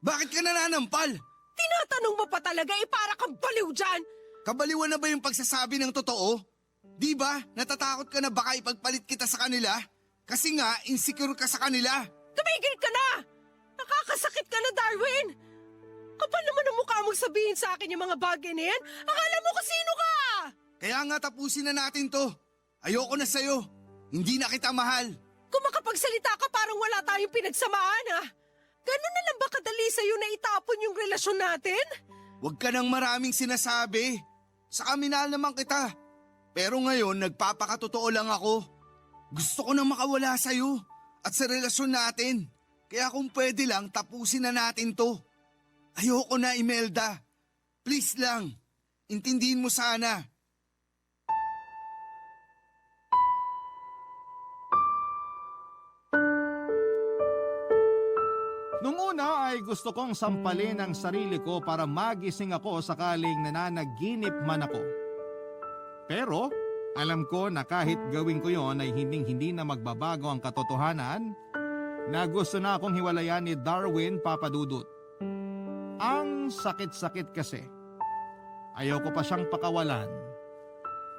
Bakit ka nananampal? Tinatanong mo pa talaga, para kang baliw dyan. Kabaliwan na ba yung pagsasabi ng totoo? Di ba, natatakot ka na baka ipagpalit kita sa kanila? Kasi nga, insecure ka sa kanila. Tumigil ka na! Nakakasakit ka na, Darwin! Kapal naman ang mukha mong sabihin sa akin yung mga bagay na yan. Akala mo kung sino ka! Kaya nga tapusin na natin to. Ayoko na sa'yo. Hindi na kita mahal. Kung makapagsalita ka parang wala tayong pinagsamaan, ha? Ganun na lang ba kadali sa'yo na itapon yung relasyon natin? Huwag ka nang maraming sinasabi. Saka minahal naman kita. Pero ngayon nagpapakatotoo lang ako. Gusto ko na makawala sa'yo at sa relasyon natin. Kaya kung pwede lang tapusin na natin to. Ayoko na, Imelda. Please lang. Intindihin mo sana. Nung una ay gusto kong sampalin ang sarili ko para magising ako sakaling nananaginip man ako. Pero alam ko na kahit gawin ko yon ay hindi na magbabago ang katotohanan na gusto na akong hiwalayan ni Darwin Papadudut. Ang sakit-sakit kasi. Ayoko pa siyang pakawalan.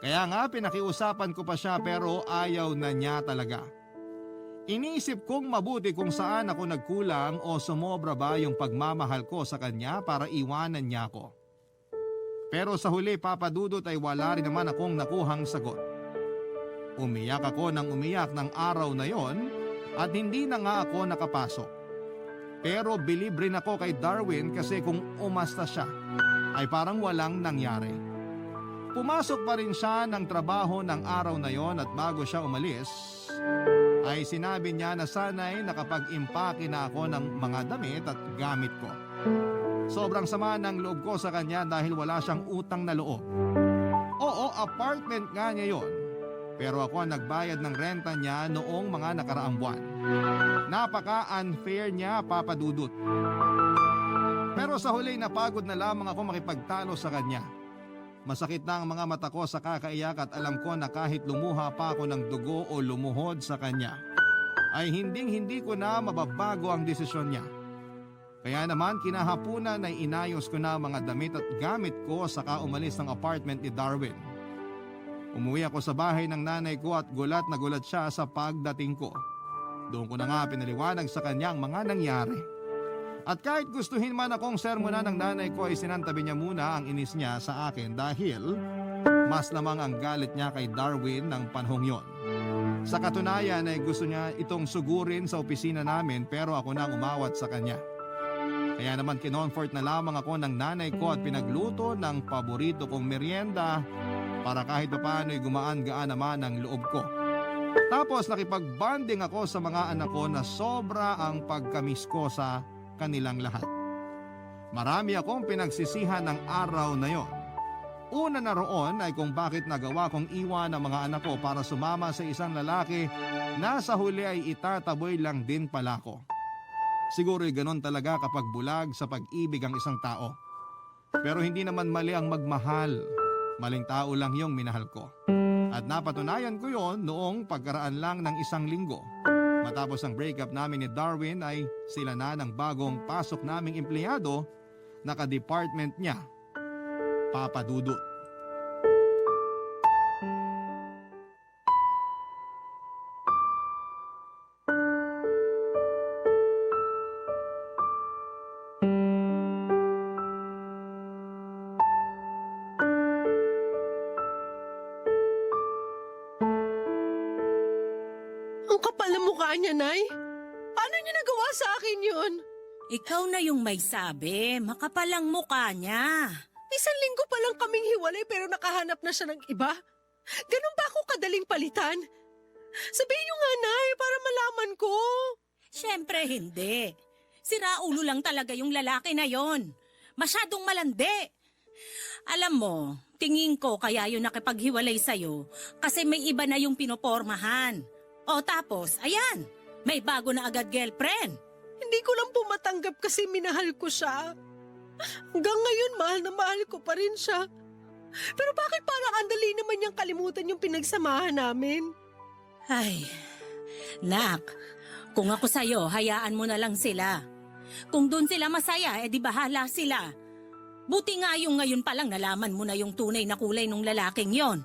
Kaya nga pinakiusapan ko pa siya pero ayaw na niya talaga. Iniisip kong mabuti kung saan ako nagkulang o sumobra ba yung pagmamahal ko sa kanya para iwanan niya ako. Pero sa huli, Papadudut, ay wala rin naman akong nakuhang sagot. Umiyak ako ng umiyak ng araw na yon at hindi na nga ako nakapasok. Pero bilib rin ako kay Darwin kasi kung umasta siya ay parang walang nangyari. Pumasok pa rin siya ng trabaho ng araw na yon at bago siya umalis, ay sinabi niya na sana'y nakapag-impake na ako ng mga damit at gamit ko. Sobrang sama ng loob ko sa kanya dahil wala siyang utang na loob. Oo, apartment nga niya yun. Pero ako ang nagbayad ng renta niya noong mga nakaraang buwan. Napaka-unfair niya, Papa Dudut. Pero sa huli napagod na lamang ako makipagtalo sa kanya. Masakit na ang mga mata ko sa kakaiyak at alam ko na kahit lumuha pa ako ng dugo o lumuhod sa kanya, ay hindi ko na mababago ang desisyon niya. Kaya naman kinahapunan ay inayos ko na ang mga damit at gamit ko saka umalis ng apartment ni Darwin. Umuwi ako sa bahay ng nanay ko at gulat na gulat siya sa pagdating ko. Doon ko na nga pinaliwanag sa kanya ang mga nangyari. At kahit gustuhin man akong sermonan ng nanay ko ay sinantabi niya muna ang inis niya sa akin dahil mas lamang ang galit niya kay Darwin ng panahong yon. Sa katunayan ay gusto niya itong sugurin sa opisina namin pero ako na ang umawat sa kanya. Kaya naman kinonfort na lamang ako ng nanay ko at pinagluto ng paborito kong merienda para kahit papaano ay gumaan-gaan naman ang loob ko. Tapos nakipag-bonding ako sa mga anak ko na sobra ang pagkamis ko sa kanilang lahat. Marami akong pinagsisihan ng araw na yon. Una na roon ay kung bakit nagawa kong iwan ang mga anak ko para sumama sa isang lalaki na sa huli ay itataboy lang din pala ko. Siguro'y ganon talaga kapag bulag sa pag-ibig ang isang tao. Pero hindi naman mali ang magmahal. Maling tao lang yung minahal ko. At napatunayan ko yon noong pagkaraan lang ng isang linggo. Matapos ang breakup namin ni Darwin ay sila na ng bagong pasok naming empleyado na ka-department niya, Papa Dudut. Ang kapal ng mukha niya, Nay. Paano niya nagawa sa akin yun? Ikaw na yung may sabi, makapalang mukha niya. Isang linggo pa lang kaming hiwalay pero nakahanap na siya ng iba. Ganun ba ako kadaling palitan? Sabihin niyo nga, Nay, para malaman ko. Siyempre hindi. Siraulo lang talaga yung lalaki na yon. Masyadong malandi. Alam mo, tingin ko kaya yun nakipaghiwalay sa'yo kasi may iba na yung pinopormahan. O tapos, ayan, may bago na agad girlfriend. Hindi ko lang po matanggap kasi minahal ko siya. Hanggang ngayon, mahal na mahal ko pa rin siya. Pero bakit parang andali naman niyang kalimutan yung pinagsamahan namin? Ay, nak, kung ako sa'yo, hayaan mo na lang sila. Kung doon sila masaya, edi bahala sila. Buti nga yung ngayon palang nalaman mo na yung tunay na kulay ng lalaking yon.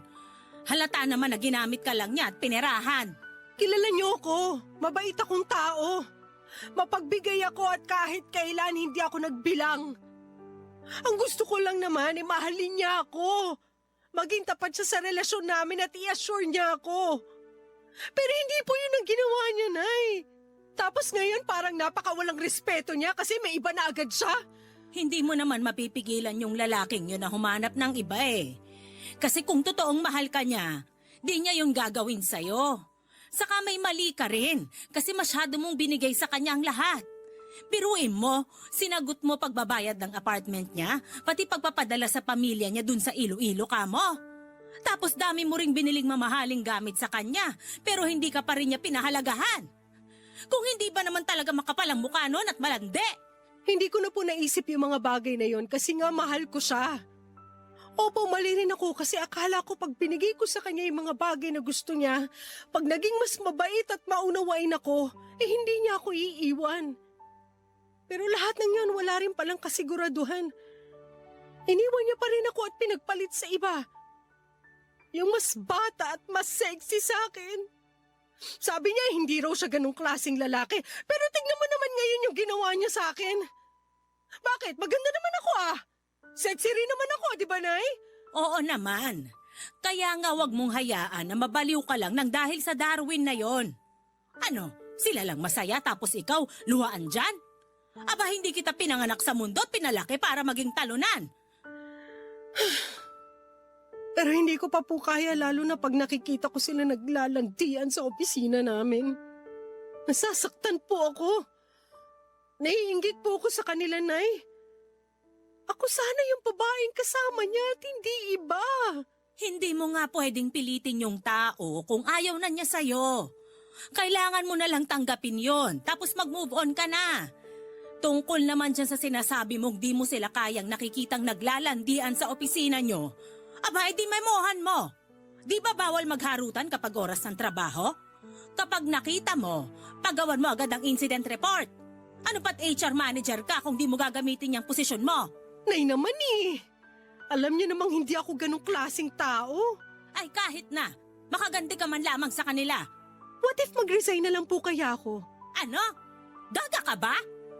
Halata naman na ginamit ka lang niya at pinerahan. Kilala niyo ako. Mabait akong tao. Mapagbigay ako at kahit kailan hindi ako nagbilang. Ang gusto ko lang naman ay mahalin niya ako. Maging tapat siya sa relasyon namin at i-assure niya ako. Pero hindi po yun ang ginawa niya, Nay. Tapos ngayon parang napakawalang respeto niya kasi may iba na agad siya. Hindi mo naman mapipigilan yung lalaking yun na humanap ng iba eh. Kasi kung totoong mahal ka niya, di niya yung gagawin sa'yo. Saka may mali ka rin kasi masyado mong binigay sa kanya ang lahat. Biruin mo, sinagot mo pagbabayad ng apartment niya, pati pagpapadala sa pamilya niya dun sa Iloilo ka mo. Tapos dami mo ring biniling mamahaling gamit sa kanya, pero hindi ka pa rin niya pinahalagahan. Kung hindi ba naman talaga makapalang mukha nun at malandi? Hindi ko na po naisip yung mga bagay na yon kasi nga mahal ko siya. Opo, mali rin ako kasi akala ko pag binigay ko sa kanya yung mga bagay na gusto niya, pag naging mas mabait at maunawain ako, hindi niya ako iiwan. Pero lahat ng yan wala rin palang kasiguraduhan. Iniwan niya pa rin ako at pinagpalit sa iba. Yung mas bata at mas sexy sa akin. Sabi niya hindi raw siya ganung klaseng lalaki, pero tignan mo naman ngayon yung ginawa niya sa akin. Bakit? Maganda naman ako ah. Sexy rin naman ako, di ba, Nay? Oo naman. Kaya nga wag mong hayaan na mabaliw ka lang nang dahil sa Darwin na yon. Ano, sila lang masaya tapos ikaw luhaan dyan? Aba, hindi kita pinanganak sa mundo at pinalaki para maging talunan. Pero hindi ko pa po kaya lalo na pag nakikita ko sila naglalandian sa opisina namin. Nasasaktan po ako. Naiinggit po ako sa kanila, Nay. Ako sana yung babaeng kasama niya at hindi iba. Hindi mo nga pwedeng pilitin yung tao kung ayaw na niya sa'yo. Kailangan mo na lang tanggapin yon, tapos mag-move on ka na. Tungkol naman dyan sa sinasabi mong di mo sila kayang nakikitang naglalandian sa opisina nyo, aba, edi memohan mo. Di ba bawal magharutan kapag oras ng trabaho? Kapag nakita mo, pagawan mo agad ang incident report. Ano pat HR manager ka kung di mo gagamitin yung posisyon mo? Nay naman eh. Alam niyo namang hindi ako ganong klaseng tao. Ay kahit na, makaganti ka man lamang sa kanila. What if mag-resign na lang po kaya ako? Ano? Gaga ka ba?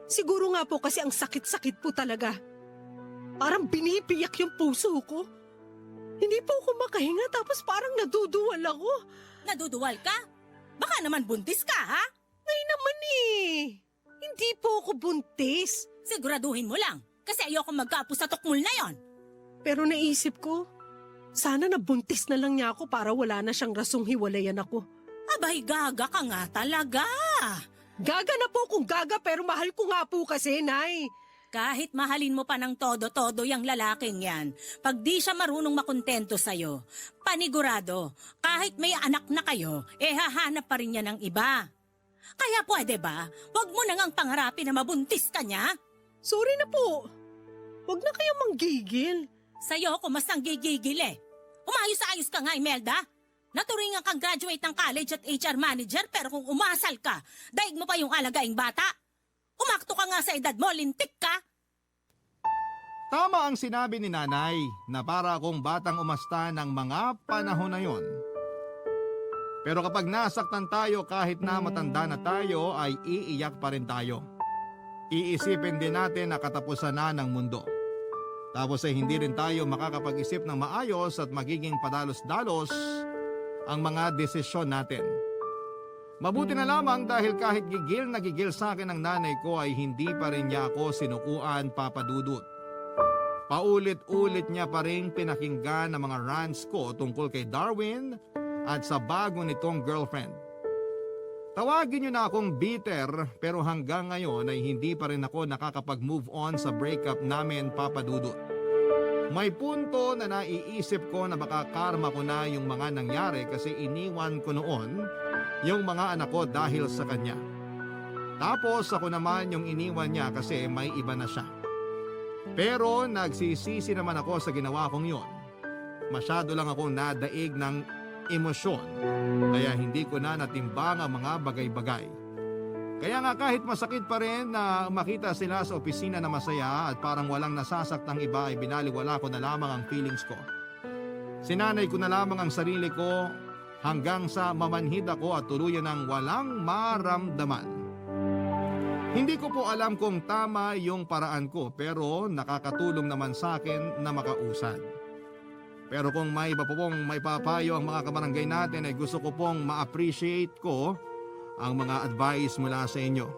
Siguro nga po kasi ang sakit-sakit po talaga. Parang binibiyak yung puso ko. Hindi po ako makahinga tapos parang naduduwal ako. Naduduwal ka? Baka naman buntis ka, ha? Nay naman eh. Hindi po ako buntis. Siguraduhin mo lang, kasi ayoko magkapos sa tukmul na yon. Pero naisip ko, sana nabuntis na lang niya ako para wala na siyang rasong hiwalayan ako. Abay, gaga ka nga talaga. Gaga na po kung gaga pero mahal ko nga po kasi, Nay. Kahit mahalin mo pa ng todo-todo yung lalaking yan, pag di siya marunong makontento sa'yo, panigurado, kahit may anak na kayo, hahanap pa rin niya ng iba. Kaya pwede ba, wag mo nang pangarapin na mabuntis ka niya? Sorry na po. Wag na kayo manggigil. Sa'yo ako mas nanggigigil eh. Umayos-ayos ka nga, Imelda. Naturingan kang graduate ng college at HR manager pero kung umasal ka, daig mo pa yung alagaing bata. Umakto ka nga sa edad mo, lintik ka. Tama ang sinabi ni nanay na para akong batang umasta ng mga panahon na yon. Pero kapag nasaktan tayo kahit na matanda na tayo ay iiyak pa rin tayo. Iisipin din natin na katapusan na ng mundo. Tapos ay hindi rin tayo makakapag-isip ng maayos at magiging padalos-dalos ang mga desisyon natin. Mabuti na lamang dahil kahit gigil na gigil sa akin ang nanay ko ay hindi pa rin niya ako sinukuan, Papa Dudut. Paulit-ulit niya pa rin pinakinggan ang mga rants ko tungkol kay Darwin at sa bago nitong girlfriend. Tawagin niyo na akong bitter pero hanggang ngayon ay hindi pa rin ako nakakapag-move on sa breakup namin, Papa Dudut. May punto na naiisip ko na baka karma ko na yung mga nangyari kasi iniwan ko noon yung mga anak ko dahil sa kanya. Tapos ako naman yung iniwan niya kasi may iba na siya. Pero nagsisisi naman ako sa ginawa kong yon. Masyado lang akong nadaig ng emosyon kaya hindi ko na natimbang ang mga bagay-bagay. Kaya nga kahit masakit pa rin na makita sila sa opisina na masaya at parang walang nasasaktang iba ay binaliwala ko na lamang ang feelings ko. Sinanay ko na lamang ang sarili ko hanggang sa mamanhid ako at tuluyan ng walang maramdaman. Hindi ko po alam kung tama yung paraan ko pero nakakatulong naman sa akin na makausad. Pero kung may iba po pong may papayo ang mga kabarangay natin ay gusto ko pong ma-appreciate ko ang mga advice mula sa inyo.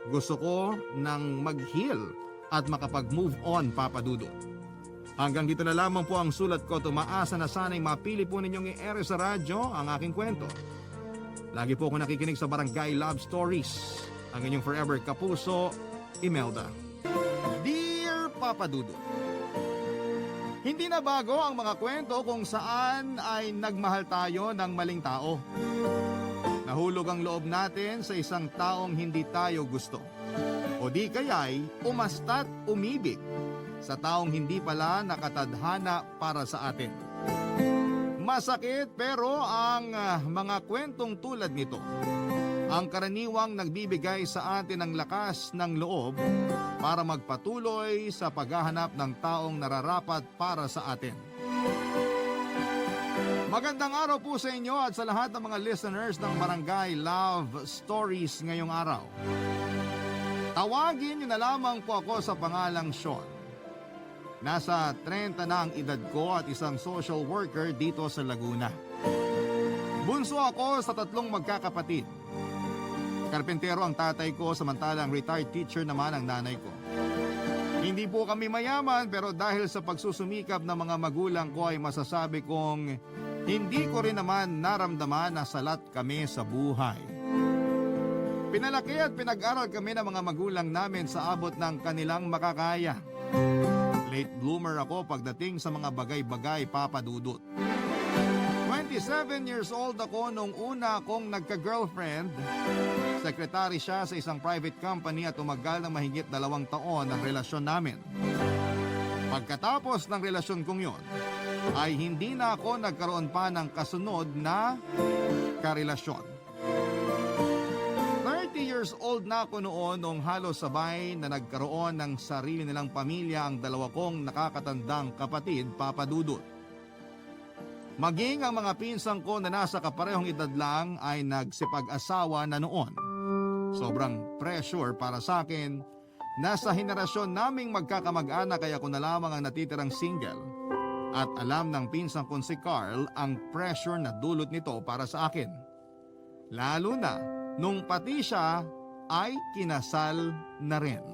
Gusto ko nang mag-heal at makapag-move on, Papa Dudut. Hanggang dito na lamang po ang sulat ko. Tumaasa na sana'y mapili po ninyong i-air sa radyo ang aking kwento. Lagi po ako nakikinig sa Barangay Love Stories. Ang inyong forever kapuso, Imelda. Dear Papa Dudut, hindi na bago ang mga kwento kung saan ay nagmahal tayo ng maling tao. Nahulog ang loob natin sa isang taong hindi tayo gusto. O di kaya'y umasta't umibig sa taong hindi pala nakatadhana para sa atin. Masakit pero ang mga kwentong tulad nito, ang karaniwang nagbibigay sa atin ng lakas ng loob para magpatuloy sa paghahanap ng taong nararapat para sa atin. Magandang araw po sa inyo at sa lahat ng mga listeners ng Barangay Love Stories ngayong araw. Tawagin niyo na lamang po ako sa pangalang Sean. Nasa 30 na ang edad ko at isang social worker dito sa Laguna. Bunso ako sa 3 magkakapatid. Karpentero ang tatay ko samantalang retired teacher naman ang nanay ko. Hindi po kami mayaman pero dahil sa pagsusumikap ng mga magulang ko ay masasabi kong hindi ko rin naman naramdaman na salat kami sa buhay. Pinalaki at pinag-aral kami ng mga magulang namin sa abot ng kanilang makakaya. Late bloomer ako pagdating sa mga bagay-bagay, Papa Dudut. 27 years old ako nung una akong nagka-girlfriend. Sekretary siya sa isang private company at tumagal ng mahigit 2 taon ang relasyon namin. Pagkatapos ng relasyon kong yon, ay hindi na ako nagkaroon pa ng kasunod na karelasyon. 30 years old na ako noon nung halos sabay na nagkaroon ng sarili nilang pamilya ang 2 kong nakakatandang kapatid, Papa Dudut. Maging ang mga pinsang ko na nasa kaparehong edad lang ay nagsipag-asawa na noon. Sobrang pressure para sa akin. Nasa henerasyon naming magkakamag-anak kaya ako na lamang ang natitirang single. At alam ng pinsang kong si Carl ang pressure na dulot nito para sa akin. Lalo na nung pati siya ay kinasal na rin.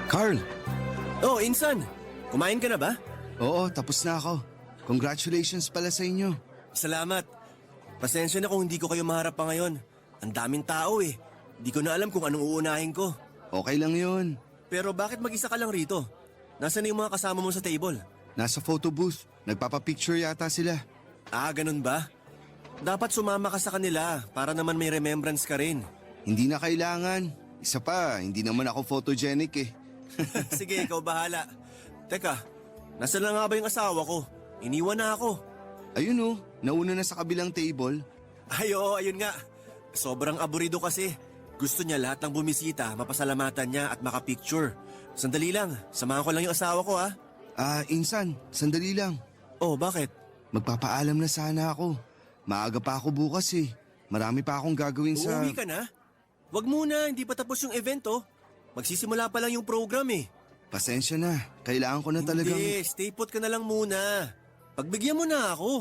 Carl! Oh, Insan! Kumain ka na ba? Oo, tapos na ako. Congratulations pala sa inyo. Salamat. Pasensya na kung hindi ko kayo maharap pa ngayon. Ang daming tao eh. Di ko na alam kung anong uunahin ko. Okay lang yun. Pero bakit mag-isa ka lang rito? Nasaan na yung mga kasama mo sa table? Nasa photo booth. Nagpapapicture yata sila. Ah, ganun ba? Dapat sumama ka sa kanila para naman may remembrance ka rin. Hindi na kailangan. Isa pa, hindi naman ako photogenic eh. Sige, ikaw bahala. Teka, nasaan na nga ba yung asawa ko? Iniwan na ako. Ayun oh, nauna na sa kabilang table. Ay oo, ayun nga. Sobrang aburido kasi. Gusto niya lahat ng bumisita, mapasalamatan niya at makapicture. Sandali lang, samahan ko lang yung asawa ko ha. Insan, sandali lang. Oh, bakit? Magpapaalam na sana ako. Maaga pa ako bukas eh. Marami pa akong gagawin sa... Uuwi ka na? Wag muna, hindi pa tapos yung event oh. Magsisimula pa lang yung program eh. Pasensya na, kailangan ko na talagang... Hindi, stay put ka na lang muna. Pagbigyan mo na ako.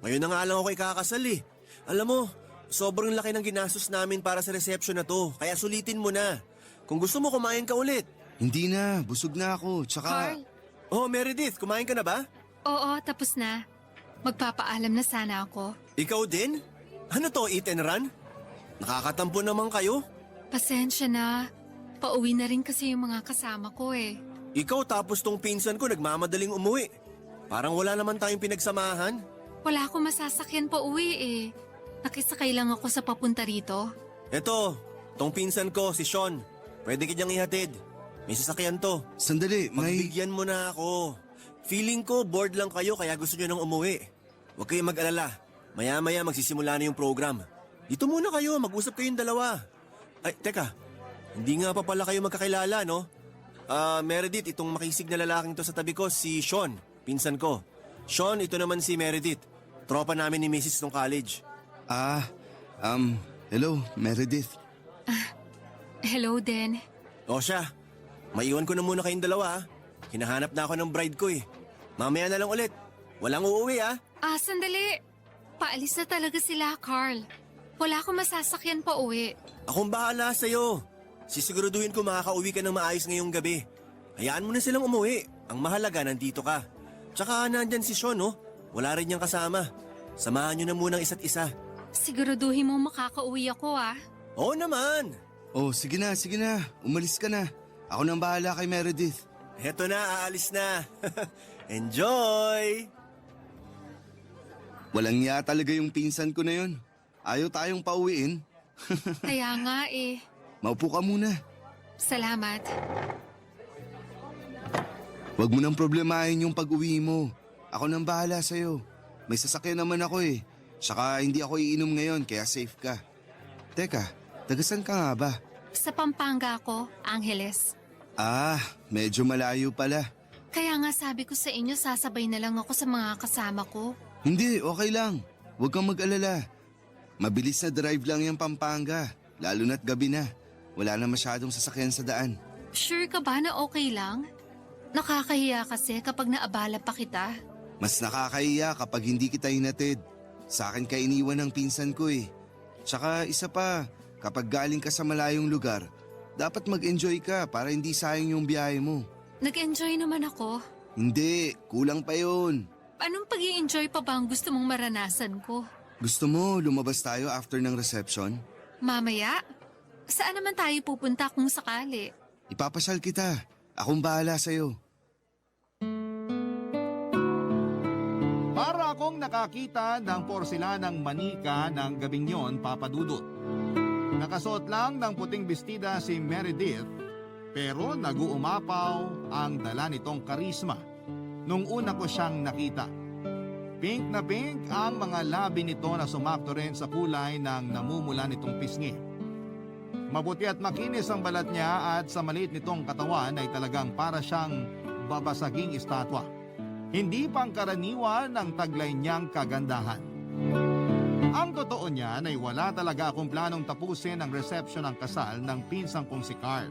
Ngayon na nga lang ako ikakasal eh. Alam mo, sobrang laki ng ginastos namin para sa reception na to, kaya sulitin mo na. Kung gusto mo, kumain ka ulit. Hindi na, busog na ako, tsaka... Carl? Oh, Meredith, kumain ka na ba? Oo, tapos na. Magpapaalam na sana ako. Ikaw din? Ano to, eat and run? Nakakatampo naman kayo. Pasensya na. Pauwi na rin kasi yung mga kasama ko eh. Ikaw tapos tong pinsan ko nagmamadaling umuwi. Parang wala naman tayong pinagsamahan. Wala akong masasakyan pa uwi eh. Nakisakay lang ako sa papunta rito. Eto, tong pinsan ko, si Sean. Pwede kanyang ihatid. May sasakyan to. Sandali, may... Pagbigyan mo na ako. Feeling ko bored lang kayo kaya gusto nyo nang umuwi. Huwag kayong mag-alala. Maya-maya magsisimula na yung program. Dito muna kayo, mag-usap kayong dalawa. Ay, teka. Hindi nga pa pala kayo magkakilala, no? Meredith, itong makisig na lalaking to sa tabi ko, si Sean, pinsan ko. Sean, ito naman si Meredith. Tropa namin ni Mrs. nung college. Hello, Meredith. Hello, Den. O siya, maiwan ko na muna kayong dalawa, ha? Hinahanap na ako ng bride ko, eh. Mamaya na lang ulit. Walang uuwi, ha? Sandali. Paalis na talaga sila, Carl. Wala akong masasakyan pa uwi. Akong bahala sa'yo. Sisiguraduhin ko makakauwi ka ng maayos ngayong gabi. Hayaan mo na silang umuwi. Ang mahalaga, nandito ka. Tsaka nandyan si Sean, no? Wala rin niyang kasama. Samahan niyo na munang isa't isa. Siguraduhin mo makakauwi ako Oo naman! Oh, sige na. Umalis ka na. Ako nang bahala kay Meredith. Heto na, aalis na. Enjoy! Walang niya talaga yung pinsan ko na yun. Ayaw tayong pauwiin. Kaya nga eh. Maupo ka muna. Salamat. Huwag mo nang problemahin yung pag-uwi mo. Ako nang bahala sa'yo. May sasakyan naman ako eh. Saka hindi ako iinom ngayon kaya safe ka. Teka, tagasan ka nga ba? Sa Pampanga ako, Angeles. Medyo malayo pala. Kaya nga sabi ko sa inyo, sasabay na lang ako sa mga kasama ko. Hindi, okay lang. Huwag kang mag-alala. Mabilis na drive lang yung Pampanga. Lalo na't gabi na. Wala na masyadong sasakyan sa daan. Sure ka ba na okay lang? Nakakahiya kasi kapag naabala pa kita. Mas nakakahiya kapag hindi kita hinatid. Sa akin ka iniwan ng pinsan ko eh. Tsaka isa pa, kapag galing ka sa malayong lugar, dapat mag-enjoy ka para hindi sayang yung biyahe mo. Nag-enjoy naman ako. Hindi, kulang pa yun. Anong pag-i-enjoy pa ba ang gusto mong maranasan ko? Gusto mo lumabas tayo after ng reception? Mamaya? Saan naman tayo pupunta kung sakali? Ipapasyal kita. Akong bahala sa'yo. Para akong nakakita ng porselanang manika ng gabing yon, Papa Dudut. Nakasuot lang ng puting bestida si Meredith, pero nag-uumapaw ang dala nitong karisma nung una ko siyang nakita. Pink na pink ang mga labi nito na sumakto rin sa kulay ng namumula nitong pisngi. Mabuti at makinis ang balat niya at sa maliit nitong katawan ay talagang para siyang babasaging estatwa. Hindi pangkaraniwan ang taglay niyang kagandahan. Ang totoo niyan ay wala talaga akong planong tapusin ang reception ng kasal ng pinsang kong si Carl.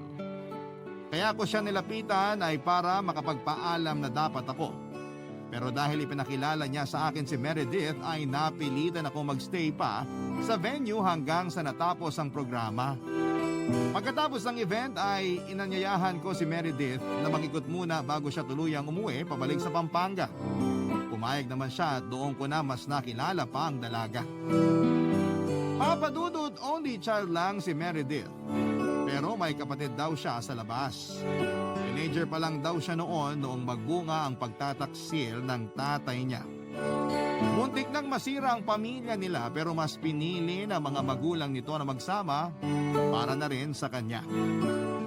Kaya ko siya nilapitan ay para makapagpaalam na dapat ako. Pero dahil ipinakilala niya sa akin si Meredith ay napilitan ako magstay pa sa venue hanggang sa natapos ang programa. Pagkatapos ng event ay inanyayahan ko si Meredith na mag-ikot muna bago siya tuluyang umuwi pabalik sa Pampanga. Pumayag naman siya at doon ko na mas nakilala pa ang dalaga. Papa Dudut, only child lang si Meredith. Pero may kapatid daw siya sa labas. Teenager pa lang daw siya noong magbunga ang pagtataksil ng tatay niya. Muntik nang masira ang pamilya nila pero mas pinili ng mga magulang nito na magsama para na rin sa kanya.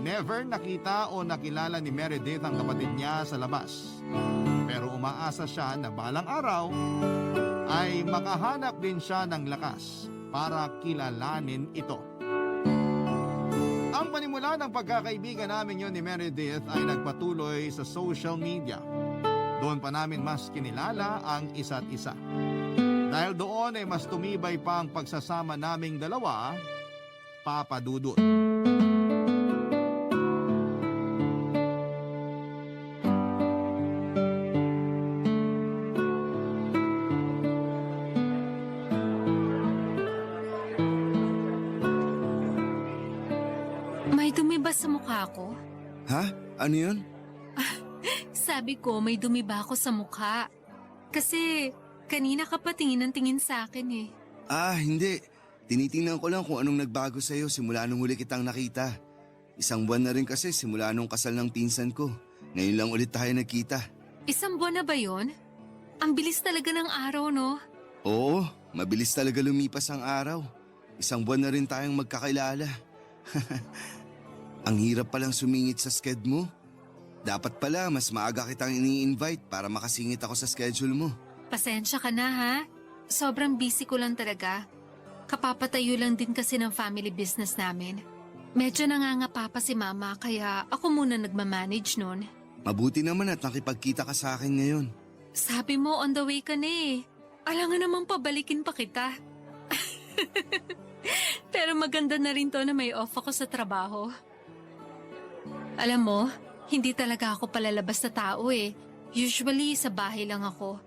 Never nakita o nakilala ni Meredith ang kapatid niya sa labas. Pero umaasa siya na balang araw ay makahanap din siya ng lakas para kilalanin ito. Ang panimula ng pagkakaibigan namin yon ni Meredith ay nagpatuloy sa social media. Doon pa namin mas kinilala ang isa't isa. Dahil doon ay mas tumibay pa ang pagsasama naming dalawa, Papa Dudut. May dumi ba sa mukha ko? Ha? Ano yun? Sabi ko, may dumi ba ako sa mukha? Kasi kanina ka pa tingin ng tingin sa akin eh. Hindi. Tinitingnan ko lang kung anong nagbago sa'yo simula nung huli kitang nakita. Isang buwan na rin kasi simula nung kasal ng pinsan ko. Ngayon lang ulit tayo nagkita. Isang buwan na ba yun? Ang bilis talaga ng araw, no? Oo, mabilis talaga lumipas ang araw. Isang buwan na rin tayong magkakilala. Ang hirap palang sumingit sa sked mo. Dapat pala mas maaga kitang ini-invite para makasingit ako sa schedule mo. Pasensya ka na ha. Sobrang busy ko lang talaga. Kapapatayo lang din kasi ng family business namin. Medyo nangangapa pa si mama kaya ako muna nagmamanage nun. Mabuti naman at nakipagkita ka sa akin ngayon. Sabi mo on the way ka na eh. Alangan namang pabalikin pa kita. Pero maganda na rin to na may off ako sa trabaho. Alam mo, hindi talaga ako palalabas na tao eh. Usually sa bahay lang ako.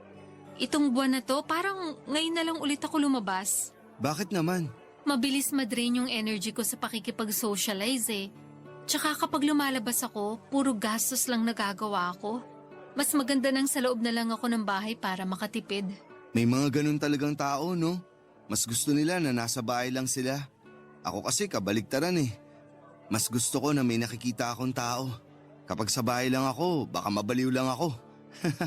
Itong buwan na to parang ngayon na lang ulit ako lumabas. Bakit naman? Mabilis madrain yung energy ko sa pakikipag-socialize eh. Tsaka kapag lumalabas ako, puro gastos lang nagagawa ko. Mas maganda nang sa loob na lang ako ng bahay para makatipid. May mga ganun talagang tao, no? Mas gusto nila na nasa bahay lang sila. Ako kasi kabaliktaran eh. Mas gusto ko na may nakikita akong tao. Kapag sa bahay lang ako, baka mabaliw lang ako.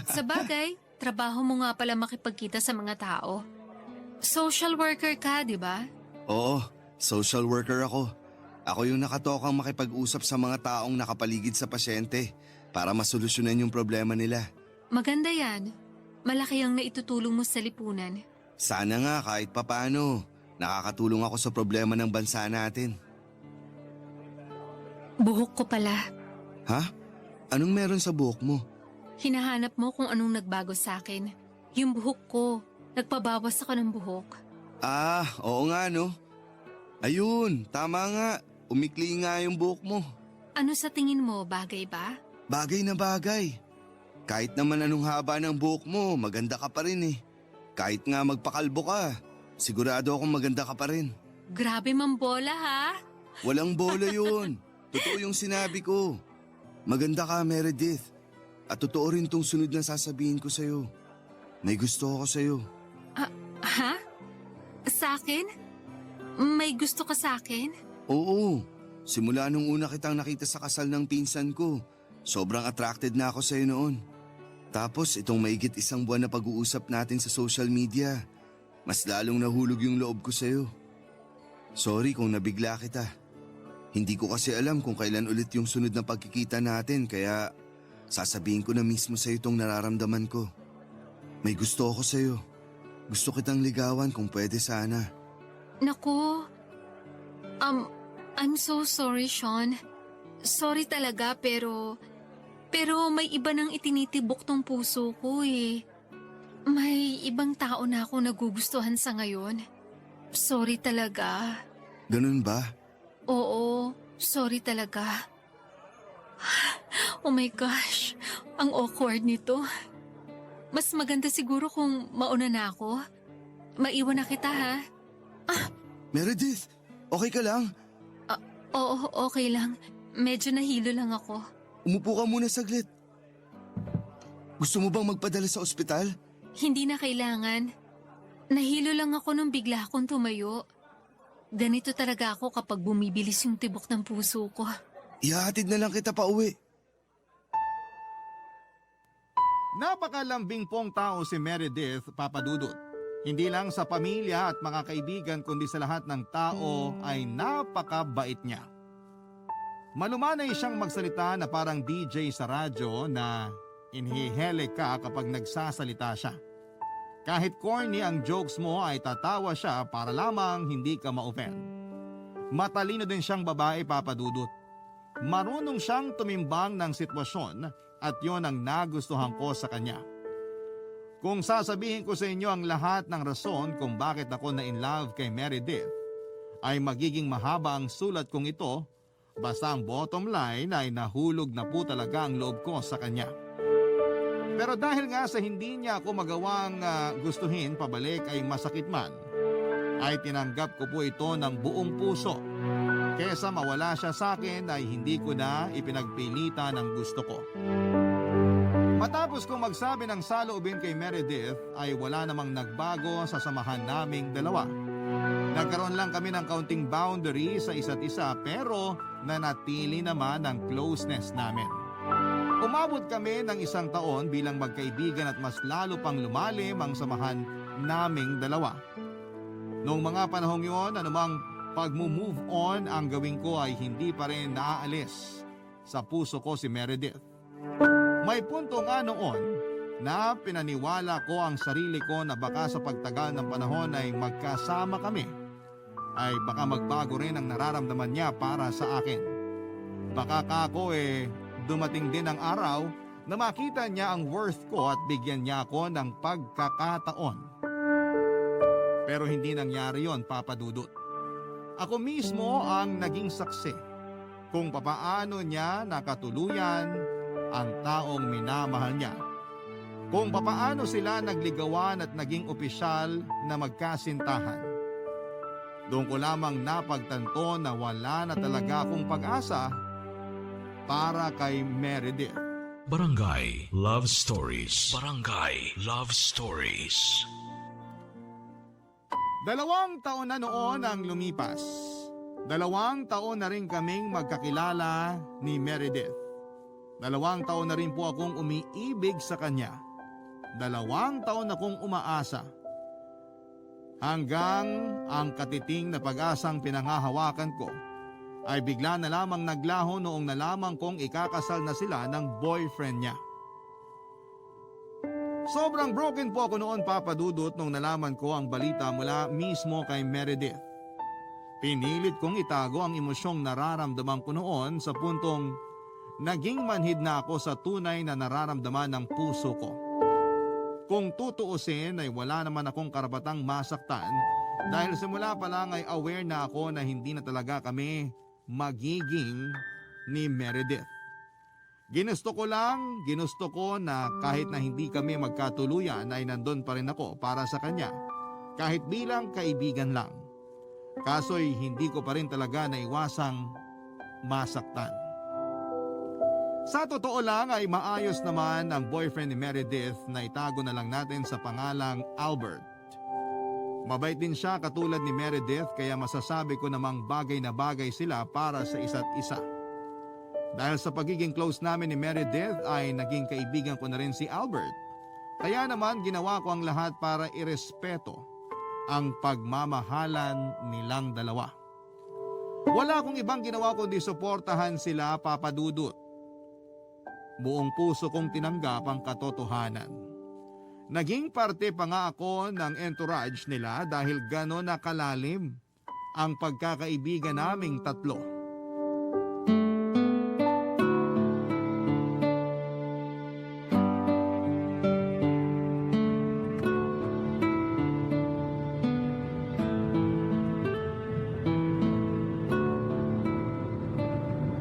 Sa bagay, trabaho mo nga pala makipagkita sa mga tao. Social worker ka, di ba? Oo, social worker ako. Ako yung nakatokang makipag-usap sa mga taong nakapaligid sa pasyente para masolusyonan yung problema nila. Maganda yan. Malaki ang naitutulong mo sa lipunan. Sana nga kahit papano, nakakatulong ako sa problema ng bansa natin. Buhok ko pala. Ha? Anong meron sa buhok mo? Hinahanap mo kung anong nagbago sa akin. Yung buhok ko. Nagpabawas ako ng buhok. Oo nga no. Ayun, tama nga. Umikli nga yung buhok mo. Ano sa tingin mo, bagay ba? Bagay na bagay. Kahit naman anong haba ng buhok mo, maganda ka pa rin eh. Kahit nga magpakalbo ka, sigurado akong maganda ka pa rin. Grabe mambola ha. Walang bola yun. Totoo yung sinabi ko. Maganda ka, Meredith. At totoo rin tong sunod na sasabihin ko sa'yo. May gusto ako sa'yo. Ha? Sa akin? May gusto ka sa akin? Oo. Simula nung una kitang nakita sa kasal ng pinsan ko, sobrang attracted na ako sa'yo noon. Tapos itong maigit 1 buwan na pag-uusap natin sa social media, mas lalong nahulog yung loob ko sa'yo. Sorry kung nabigla kita. Hindi ko kasi alam kung kailan ulit yung sunod na pagkikita natin kaya sasabihin ko na mismo sa'yo itong nararamdaman ko. May gusto ako sa'yo. Gusto kitang ligawan kung pwede sana. Naku. I'm so sorry, Sean. Sorry talaga pero may iba nang itinitibok tong puso ko eh. May ibang tao na ako nagugustuhan sa ngayon. Sorry talaga. Ganun ba? Oo, sorry talaga. Oh my gosh, ang awkward nito. Mas maganda siguro kung mauna na ako. Maiwan na kita ha. Meredith, okay ka lang? Oo, okay lang. Medyo nahilo lang ako. Umupo ka muna saglit. Gusto mo bang magpadala sa ospital? Hindi na kailangan. Nahilo lang ako nung bigla akong tumayo. Ganito talaga ako kapag bumibilis yung tibok ng puso ko. Ihahatid na lang kita pa uwi. Napakalambing pong tao si Meredith, Papa Dudut. Hindi lang sa pamilya at mga kaibigan kundi sa lahat ng tao ay napakabait niya. Malumanay siyang magsalita na parang DJ sa radyo na inhihele ka kapag nagsasalita siya. Kahit corny ang jokes mo ay tatawa siya para lamang hindi ka ma-offend. Matalino din siyang babae, Papa Dudut. Marunong siyang tumimbang ng sitwasyon at yon ang nagustuhan ko sa kanya. Kung sasabihin ko sa inyo ang lahat ng rason kung bakit ako na in love kay Meredith, ay magiging mahaba ang sulat kong ito, basta ang bottom line ay nahulog na po talaga ang loob ko sa kanya. Pero dahil nga sa hindi niya ako magawang gustuhin pabalik ay masakit man, ay tinanggap ko po ito ng buong puso. Kesa mawala siya sa akin ay hindi ko na ipinagpilitan ang gusto ko. Matapos kong magsabi ng saloobin kay Meredith ay wala namang nagbago sa samahan naming dalawa. Nagkaroon lang kami ng kaunting boundary sa isa't isa pero nanatili naman ang closeness namin. Umabot kami ng 1 taon bilang magkaibigan at mas lalo pang lumalim ang samahan naming dalawa. Noong mga panahong yon, anumang pag-move on ang gawin ko ay hindi pa rin naaalis sa puso ko si Meredith. May punto nga noon na pinaniwala ko ang sarili ko na baka sa pagtagal ng panahon ay magkasama kami, ay baka magbago rin ang nararamdaman niya para sa akin. Baka kako dumating din ang araw na makita niya ang worth ko at bigyan niya ako ng pagkakataon. Pero hindi nangyari yon, Papa Dudut. Ako mismo ang naging saksi kung papaano niya nakatuluyan ang taong minamahal niya. Kung papaano sila nagligawan at naging opisyal na magkasintahan. Doon ko lamang napagtanto na wala na talaga akong pag-asa para kay Meredith. Barangay Love Stories. Barangay Love Stories. 2 taon na noon ang lumipas. 2 taon na rin kaming magkakilala ni Meredith. 2 taon na rin po akong umiibig sa kanya. 2 taon na akong umaasa. Hanggang ang katiting na pag-asang pinangahawakan ko ay bigla na lamang naglaho noong nalaman kong ikakasal na sila ng boyfriend niya. Sobrang broken po ako noon, Papa Dudut, nung nalaman ko ang balita mula mismo kay Meredith. Pinilit kong itago ang emosyong nararamdaman ko noon sa puntong naging manhid na ako sa tunay na nararamdaman ng puso ko. Kung tutuusin ay wala naman akong karapatang masaktan dahil simula pa lang ay aware na ako na hindi na talaga kami magiging ni Meredith. Ginusto ko na kahit na hindi kami magkatuluyan ay nandun pa rin ako para sa kanya, kahit bilang kaibigan lang. Kaso'y hindi ko pa rin talaga naiwasang masaktan. Sa totoo lang ay maayos naman ang boyfriend ni Meredith na itago na lang natin sa pangalang Albert. Mabait din siya katulad ni Meredith kaya masasabi ko namang bagay na bagay sila para sa isa't isa. Dahil sa pagiging close namin ni Meredith ay naging kaibigan ko na rin si Albert. Kaya naman ginawa ko ang lahat para irespeto ang pagmamahalan nilang dalawa. Wala akong ibang ginawa kundi suportahan sila, Papa Dudut. Buong puso kong tinanggap ang katotohanan. Naging parte pa nga ako ng entourage nila dahil gano'n na kalalim ang pagkakaibigan naming tatlo.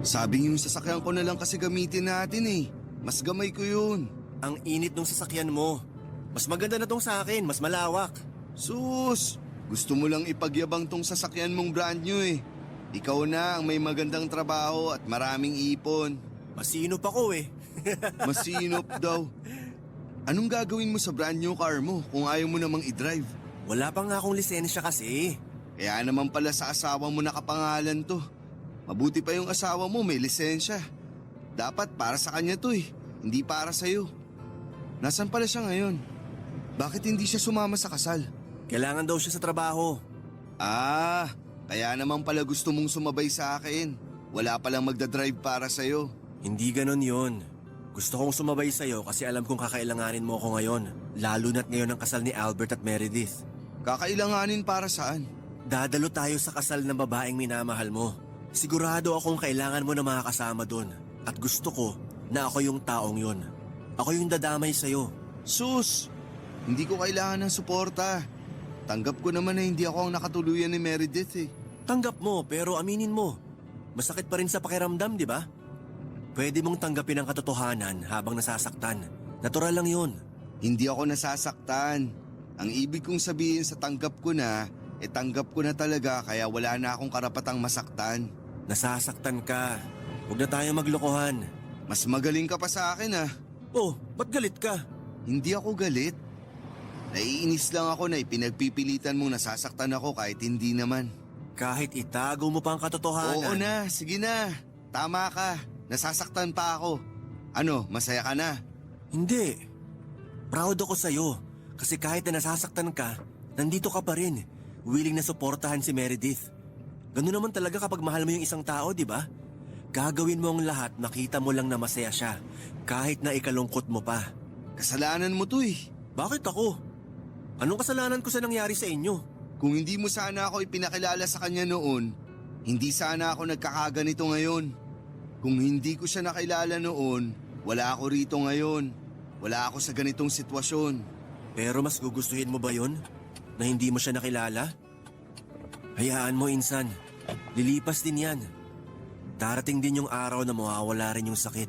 Sabi niyo yung sasakyan ko na lang kasi gamitin natin eh. Mas gamay ko yun. Ang init ng sasakyan mo. Mas maganda na tong sa akin, mas malawak. Sus, gusto mo lang ipagyabang tong sasakyan mong brand new eh. Ikaw na ang may magandang trabaho at maraming ipon. Masinop ako eh. Masinop daw. Anong gagawin mo sa brand new car mo kung ayaw mo namang i-drive? Wala pa nga akong lisensya kasi. Kaya naman pala sa asawa mo nakapangalan to. Mabuti pa yung asawa mo may lisensya. Dapat para sa kanya to eh, hindi para sa'yo. Nasaan pala siya ngayon? Bakit hindi siya sumama sa kasal? Kailangan daw siya sa trabaho. Ah, kaya naman pala gusto mong sumabay sa akin. Wala palang magdadrive para sa'yo. Hindi ganon yon. Gusto kong sumabay sa'yo kasi alam kong kakailanganin mo ako ngayon. Lalo na't ngayon ang kasal ni Albert at Meredith. Kakailanganin para saan? Dadalo tayo sa kasal ng babaeng minamahal mo. Sigurado akong kailangan mo na makakasama doon. At gusto ko na ako yung taong yon. Ako yung dadamay sa'yo. Sus, hindi ko kailangan ng suporta. Tanggap ko naman na hindi ako ang nakatuluyan ni Meredith eh. Tanggap mo pero aminin mo. Masakit pa rin sa pakiramdam, di ba? Pwede mong tanggapin ang katotohanan habang nasasaktan. Natural lang yun. Hindi ako nasasaktan. Ang ibig kong sabihin sa tanggap ko na, tanggap ko na talaga kaya wala na akong karapatang masaktan. Nasasaktan ka. Huwag na tayo maglokohan. Mas magaling ka pa sa akin ah. Oh, ba't galit ka? Hindi ako galit. Naiinis lang ako na ipinagpipilitan mong nasasaktan ako kahit hindi naman. Kahit itago mo pa ang katotohanan. Oo na, sige na. Tama ka. Nasasaktan pa ako. Ano, masaya ka na? Hindi. Proud ako sa'yo. Kasi kahit na nasasaktan ka, nandito ka pa rin. Willing na suportahan si Meredith. Ganun naman talaga kapag mahal mo yung isang tao, di ba? Gagawin mo ang lahat, makita mo lang na masaya siya. Kahit na ikalungkot mo pa. Kasalanan mo to eh. Bakit ako? Anong kasalanan ko sa nangyari sa inyo? Kung hindi mo sana ako ipinakilala sa kanya noon, hindi sana ako nagkakaganito ngayon. Kung hindi ko siya nakilala noon, wala ako rito ngayon. Wala ako sa ganitong sitwasyon. Pero mas gugustuhin mo ba yon? Na hindi mo siya nakilala? Hayaan mo, Insan. Lilipas din yan. Darating din yung araw na mawawala rin yung sakit.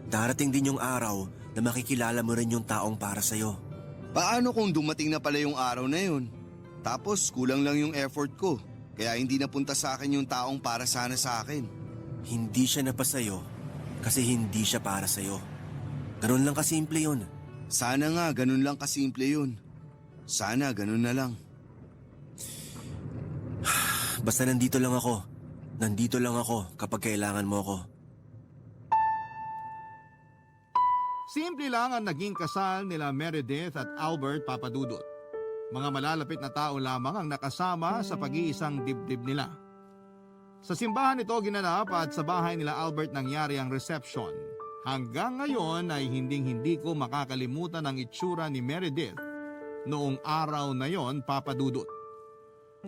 Darating din yung araw na makikilala mo rin yung taong para sa'yo. Paano kung dumating na pala yung araw na yun? Tapos kulang lang yung effort ko, kaya hindi napunta sa akin yung taong para sana sa akin. Hindi siya napasayo kasi hindi siya para sa'yo. Ganun lang kasimple yun. Sana nga ganun lang kasimple yun. Sana ganun na lang. Basta nandito lang ako. Nandito lang ako kapag kailangan mo ako. Simple lang ang naging kasal nila Meredith at Albert Papadudut. Mga malalapit na tao lamang ang nakasama sa pag-iisang dibdib nila. Sa simbahan ito ginanap at sa bahay nila Albert nangyari ang reception. Hanggang ngayon ay hinding-hindi ko makakalimutan ang itsura ni Meredith noong araw na yon, Papadudut.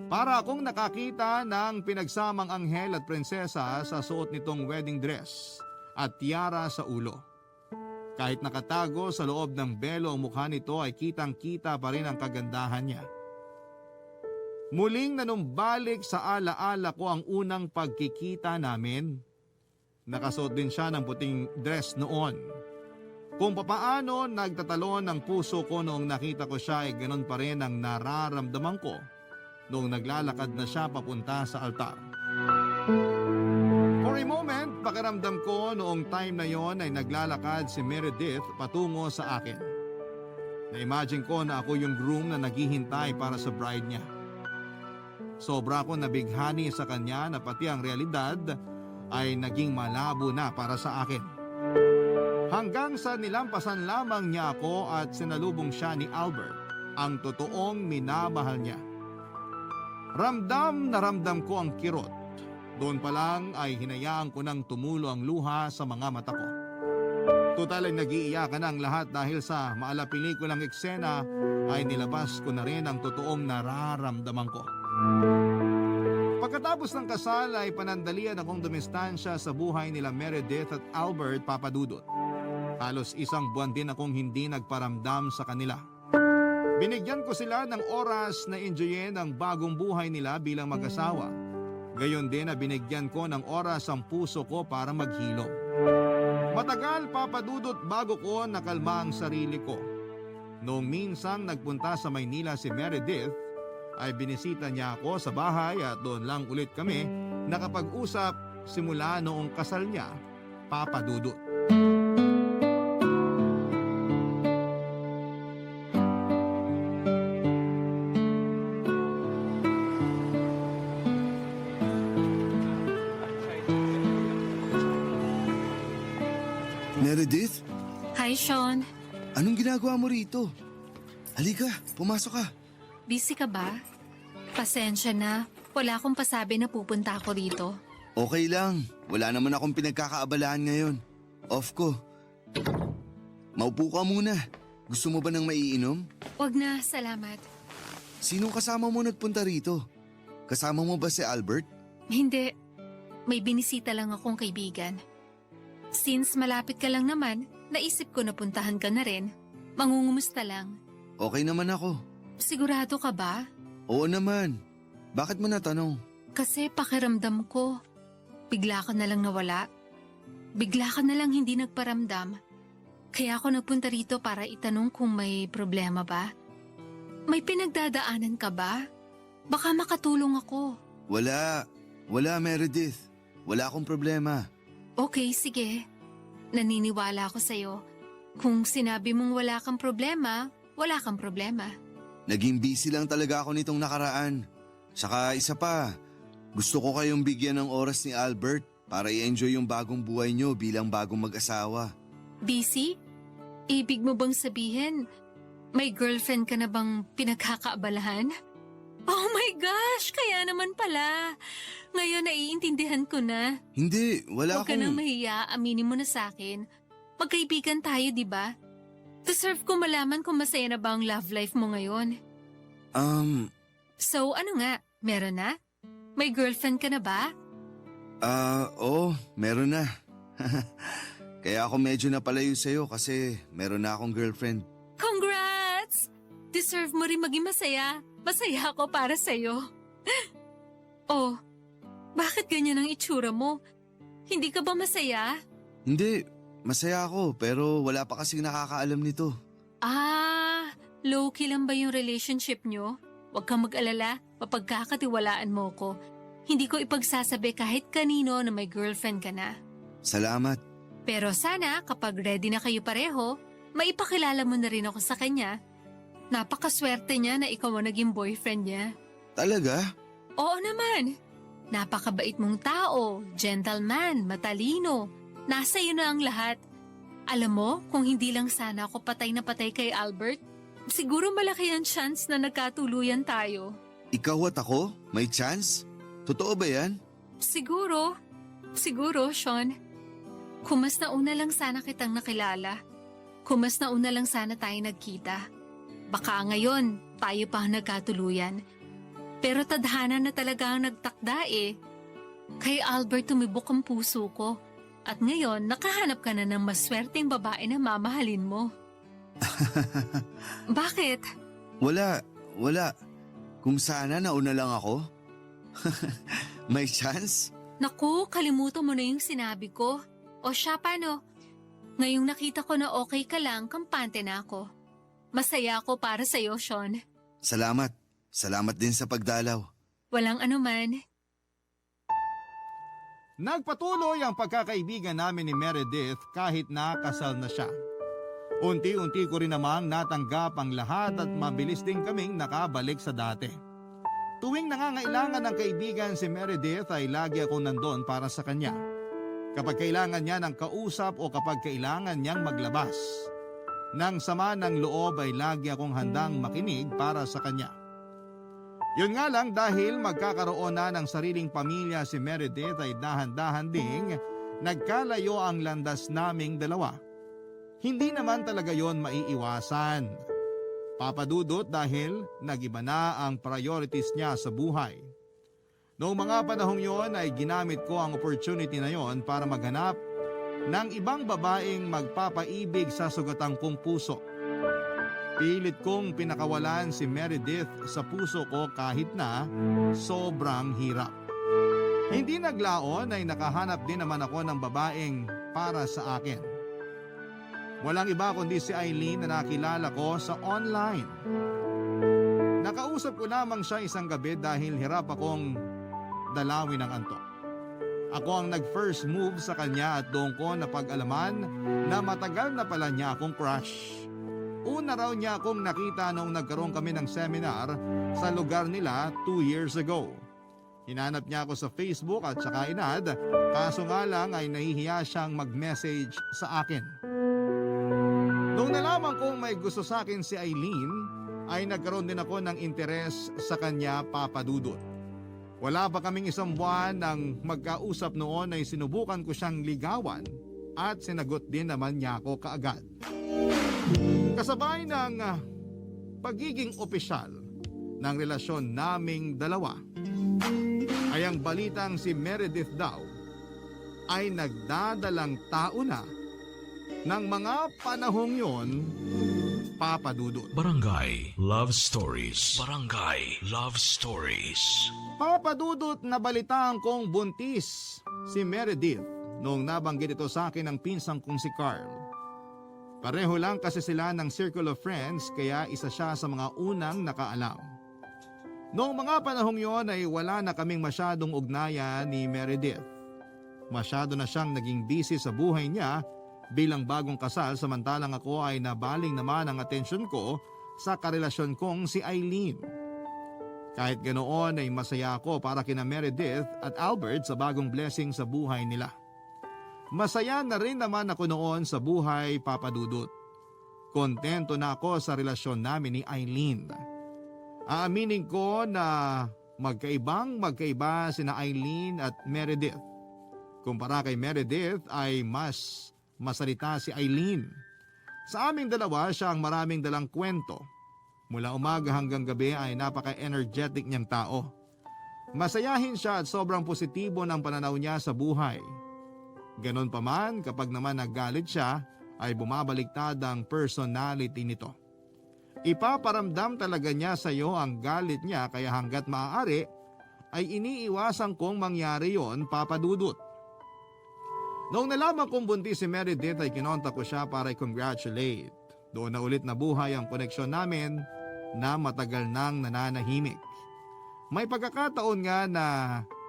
Para akong nakakita ng pinagsamang anghel at prinsesa sa suot nitong wedding dress at tiara sa ulo. Kahit nakatago sa loob ng belo ang mukha nito ay kitang-kita pa rin ang kagandahan niya. Muling nanumbalik sa alaala ko ang unang pagkikita namin. Nakasuot din siya ng puting dress noon. Kung papaano nagtatalon ang puso ko noong nakita ko siya ay ganun pa rin ang nararamdaman ko noong naglalakad na siya papunta sa altar. For a moment, pakiramdam ko noong time na yon ay naglalakad si Meredith patungo sa akin. Na-imagine ko na ako yung groom na naghihintay para sa bride niya. Sobra ko nabighani sa kanya na pati ang realidad ay naging malabo na para sa akin. Hanggang sa nilampasan lamang niya ako at sinalubong siya ni Albert, ang totoong minamahal niya. Ramdam na ramdam ko ang kirot. Doon pa lang ay hinayaan ko nang tumulo ang luha sa mga mata ko. Total ay nag-iiyakan ang lahat dahil sa maalapelikulang eksena ay nilabas ko na rin ang totoong nararamdaman ko. Pagkatapos ng kasal ay panandalian akong dumistansya sa buhay nila Meredith at Albert Papadudot. Halos isang buwan din akong hindi nagparamdam sa kanila. Binigyan ko sila ng oras na enjoyin ang bagong buhay nila bilang mag-asawa. Gayon din na binigyan ko ng oras ang puso ko para maghilom. Matagal Papadudot bago ko nakalma ang sarili ko. Noong minsang nagpunta sa Maynila si Meredith, ay binisita niya ako sa bahay at doon lang ulit kami nakapag-usap simula noong kasal niya, Papadudot. Meredith, Hi, Sean. anong ginagawa mo rito? Halika, pumasok ka. Busy ka ba? Pasensya na. Wala akong pasabi na pupunta ako rito. Okay lang, wala naman akong pinagkakaabalahan ngayon. Off ko. Maupo ka muna. Gusto mo ba ng maiinom? Wag na, salamat. Sinong kasama mo nagpunta rito? Kasama mo ba si Albert? Hindi. May binisita lang akong kaibigan. Since malapit ka lang naman, naisip ko na puntahan ka na rin. Mangungumusta lang. Okay naman ako. Sigurado ka ba? Oo naman. Bakit mo natanong? Kasi pakiramdam ko. Bigla ka na lang nawala. Bigla ka na lang hindi nagparamdam. Kaya ako nagpunta rito para itanong kung may problema ba. May pinagdadaanan ka ba? Baka makatulong ako. Wala. Wala, Meredith. Wala akong problema. Okay, sige. Naniniwala ako sa'yo. Kung sinabi mong wala kang problema, wala kang problema. Naging busy lang talaga ako nitong nakaraan. Saka isa pa, gusto ko kayong bigyan ng oras ni Albert para i-enjoy yung bagong buhay nyo bilang bagong mag-asawa. Busy? Ibig mo bang sabihin, may girlfriend ka na bang pinagkakaabalahan? Oh my gosh, kaya naman pala. Ngayon naiintindihan ko na. Hindi, wala Huwag ka nang akong... mahiya, aminin mo na sa akin. Magkaibigan tayo, di ba? Deserve ko malaman kung masaya na ba ang love life mo ngayon. So ano nga, meron na? May girlfriend ka na ba? Oo, meron na. Kaya ako medyo napalayo sa'yo kasi meron na akong girlfriend. Congrats! Deserve mo rin maging masaya. Masaya ako para sa'yo. Oh, bakit ganyan ang itsura mo? Hindi ka ba masaya? Hindi, masaya ako pero wala pa kasing nakakaalam nito. Low-key lang ba yung relationship nyo? Huwag kang mag-alala, mapagkakatiwalaan mo ko. Hindi ko ipagsasabi kahit kanino na may girlfriend ka na. Salamat. Pero sana kapag ready na kayo pareho, maipakilala mo na rin ako sa kanya. Napakaswerte niya na ikaw ang naging boyfriend niya. Talaga? Oo naman. Napakabait mong tao, gentleman, matalino. Nasa iyo na ang lahat. Alam mo, kung hindi lang sana ako patay na patay kay Albert, siguro malaki ang chance na nagkatuluyan tayo. Ikaw at ako? May chance? Totoo ba yan? Siguro. Siguro, Sean. Kung mas nauna lang sana kitang nakilala. Kung mas nauna lang sana tayo nagkita. Baka ngayon, tayo pa ang nagkatuluyan. Pero tadhana na talaga ang nagtakda eh. Kay Albert tumibok ang puso ko. At ngayon, nakahanap ka na ng maswerteng babae na mamahalin mo. Bakit? Wala. Kung sana nauna lang ako. May chance? Naku, kalimutan mo na yung sinabi ko. O siya, paano? Ngayong nakita ko na okay ka lang, kampante na ako. Masaya ako para sa'yo, Sean. Salamat. Salamat din sa pagdalaw. Walang anuman. Nagpatuloy ang pagkakaibigan namin ni Meredith kahit na kasal na siya. Unti-unti ko rin namang natanggap ang lahat at mabilis din kaming nakabalik sa dati. Tuwing nangangailangan ng kaibigan si Meredith ay lagi akong nandun para sa kanya. Kapag kailangan niya ng kausap o kapag kailangan niyang maglabas. Nang sama ng loob ay lagi akong handang makinig para sa kanya. Yun nga lang dahil magkakaroon na ng sariling pamilya si Meredith ay dahan-dahan ding nagkalayo ang landas naming dalawa. Hindi naman talaga yon maiiwasan. Papadudot dahil nagiba na ang priorities niya sa buhay. Noong mga panahong yon ay ginamit ko ang opportunity na yon para maghanap ng ibang babaeng magpapaibig sa sugatang kong puso. Pilit kong pinakawalan si Meredith sa puso ko kahit na sobrang hirap. Hindi naglaon ay nakahanap din naman ako ng babaeng para sa akin. Walang iba kundi si Eileen na nakilala ko sa online. Nakausap ko lamang siya isang gabi dahil hirap akong dalawin ng antok. Ako ang nag-first move sa kanya at doon ko napag-alaman na matagal na pala niya akong crush. Una raw niya akong nakita nung nagkaroon kami ng seminar sa lugar nila 2 years ago. Hinanap niya ako sa Facebook at saka inad, kaso nga lang ay nahihiya siyang mag-message sa akin. Nung nalaman kong may gusto sa akin si Eileen, ay nagkaroon din ako ng interes sa kanya, Papadudot. Wala pa kaming 1 buwan nang magkausap noon ay sinubukan ko siyang ligawan at sinagot din naman niya ako kaagad. Kasabay ng pagiging opisyal ng relasyon naming dalawa ay ang balitang si Meredith daw ay nagdadalang tao na ng mga panahong yon, Papadudot. Barangay Love Stories. Barangay Love Stories. Papadudot na balitaan kong buntis si Meredith noong nabanggit ito sa akin ng pinsang kong si Carl. Pareho lang kasi sila ng circle of friends kaya isa siya sa mga unang nakaalam. Noong mga panahong yon ay wala na kaming masyadong ugnayan ni Meredith. Masyado na siyang naging busy sa buhay niya bilang bagong kasal samantalang ako ay nabaling naman ang atensyon ko sa karelasyon kong si Eileen. Kahit ganoon ay masaya ako para kina Meredith at Albert sa bagong blessing sa buhay nila. Masaya na rin naman ako noon sa buhay, Papadudot. Kontento na ako sa relasyon namin ni Eileen. Aaminin ko na magkaiba sina Eileen at Meredith. Kumpara kay Meredith ay mas masalita si Eileen. Sa aming dalawa siya ang maraming dalang kwento. Mula umaga hanggang gabi ay napaka-energetic niyang tao. Masayahin siya at sobrang positibo ng pananaw niya sa buhay. Ganon pa man kapag naman naggalit siya ay bumabaliktad ang personality nito. Ipaparamdam talaga niya sa iyo ang galit niya kaya hanggat maaari ay iniiwasan kong mangyari yon, Papadudot. Noong nalaman kong buntis si Meredith ay kinontak ko siya para i-congratulate. Doon na ulit nabuhay ang koneksyon namin na matagal nang nananahimik. May pagkakataon nga na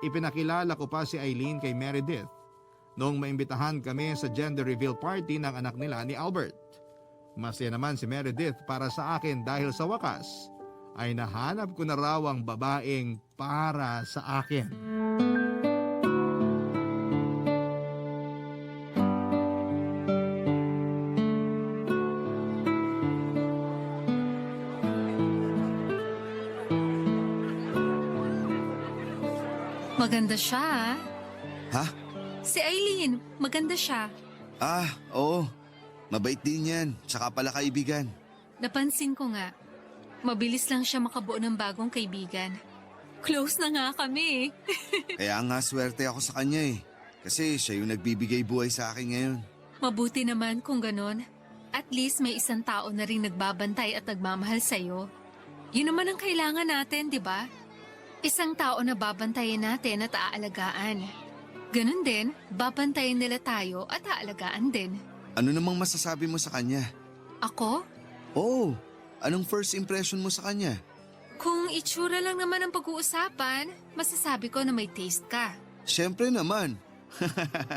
ipinakilala ko pa si Eileen kay Meredith noong maimbitahan kami sa gender reveal party ng anak nila ni Albert. Masaya naman si Meredith para sa akin dahil sa wakas ay nahanap ko na raw ang babaeng para sa akin. Maganda siya, Ha? Si Eileen, maganda siya. Oo. Mabait din yan. Tsaka pala kaibigan. Napansin ko nga. Mabilis lang siya makabuo ng bagong kaibigan. Close na nga kami. Kaya nga swerte ako sa kanya eh. Kasi siya yung nagbibigay buhay sa akin ngayon. Mabuti naman kung ganon. At least may isang tao na rin nagbabantay at nagmamahal sa'yo. Yun naman ang kailangan natin, di ba? Isang tao na babantayan natin at aalagaan. Ganun din, babantayan nila tayo at aalagaan din. Ano namang masasabi mo sa kanya? Ako? Oo, anong first impression mo sa kanya? Kung itsura lang naman ang pag-uusapan, masasabi ko na may taste ka. Siyempre naman.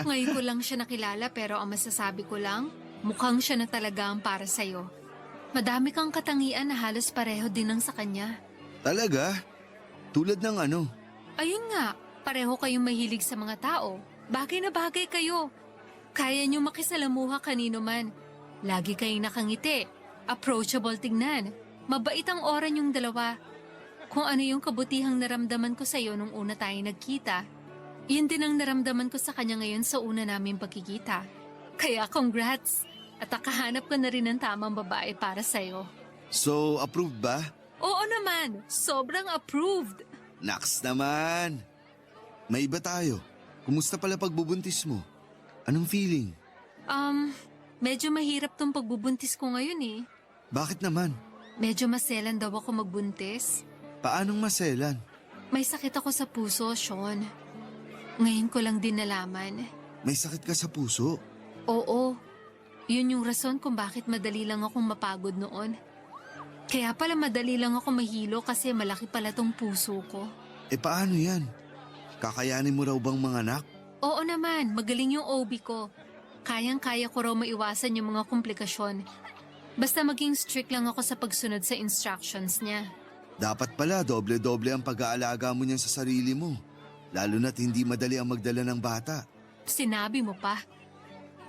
Ngayon ko lang siya nakilala pero ang masasabi ko lang, mukhang siya na talaga ang para sa'yo. Madami kang katangian na halos pareho din ang sa kanya. Talaga? Tulad ng ano? Ayun nga, pareho kayong mahilig sa mga tao. Bagay na bagay kayo. Kaya niyo makisalamuha kanino man. Lagi kayong nakangiti. Approachable tignan. Mabait ang aura niyong dalawa. Kung ano yung kabutihang naramdaman ko sa'yo nung una tayo nagkita, yun din ang naramdaman ko sa kanya ngayon sa una naming pagkikita. Kaya congrats! At nakahanap ko na rin ng tamang babae para sa'yo. So, approved ba? Oo naman! Sobrang approved! Naks naman! May iba tayo. Kumusta pala pagbubuntis mo? Anong feeling? Medyo mahirap tong pagbubuntis ko ngayon eh. Bakit naman? Medyo maselan daw ako magbuntis. Paanong maselan? May sakit ako sa puso, Sean. Ngayon ko lang din nalaman. May sakit ka sa puso? Oo. Yun yung rason kung bakit madali lang akong mapagod noon. Kaya pala madali lang ako mahilo kasi malaki pala tong puso ko. E paano yan? Kakayanin mo raw bang manganak? Oo naman, magaling yung OB ko. Kayang-kaya ko raw maiwasan yung mga komplikasyon. Basta maging strict lang ako sa pagsunod sa instructions niya. Dapat pala doble-doble ang pag-aalaga mo niyan sa sarili mo. Lalo na't hindi madali ang magdala ng bata. Sinabi mo pa.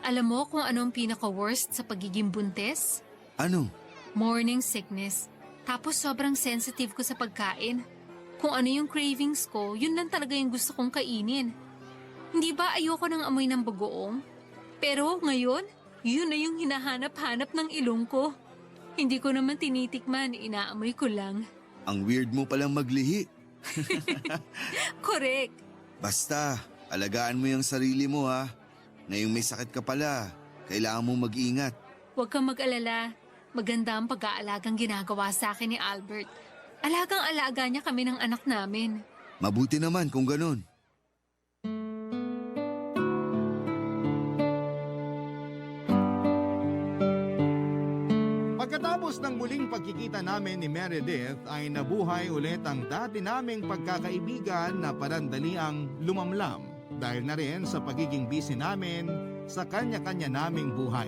Alam mo kung ano ang pinaka-worst sa pagiging buntis? Ano? Morning sickness. Tapos sobrang sensitive ko sa pagkain. Kung ano yung cravings ko, yun lang talaga yung gusto kong kainin. Hindi ba ayoko ng amoy ng bagoong? Pero ngayon, yun na yung hinahanap-hanap ng ilong ko. Hindi ko naman tinitikman, inaamoy ko lang. Ang weird mo palang maglihi. Correct. Basta, alagaan mo yung sarili mo ha. Ngayong may sakit ka pala, kailangan mong mag-ingat. Huwag kang mag-alala. Maganda ang pag-aalagang ginagawa sa akin ni Albert. Alagang-alaga niya kami ng anak namin. Mabuti naman kung ganun. Pagkatapos ng muling pagkikita namin ni Meredith ay nabuhay ulit ang dati naming pagkakaibigan na parandaliang lumamlam dahil na rin sa pagiging busy namin sa kanya-kanya naming buhay.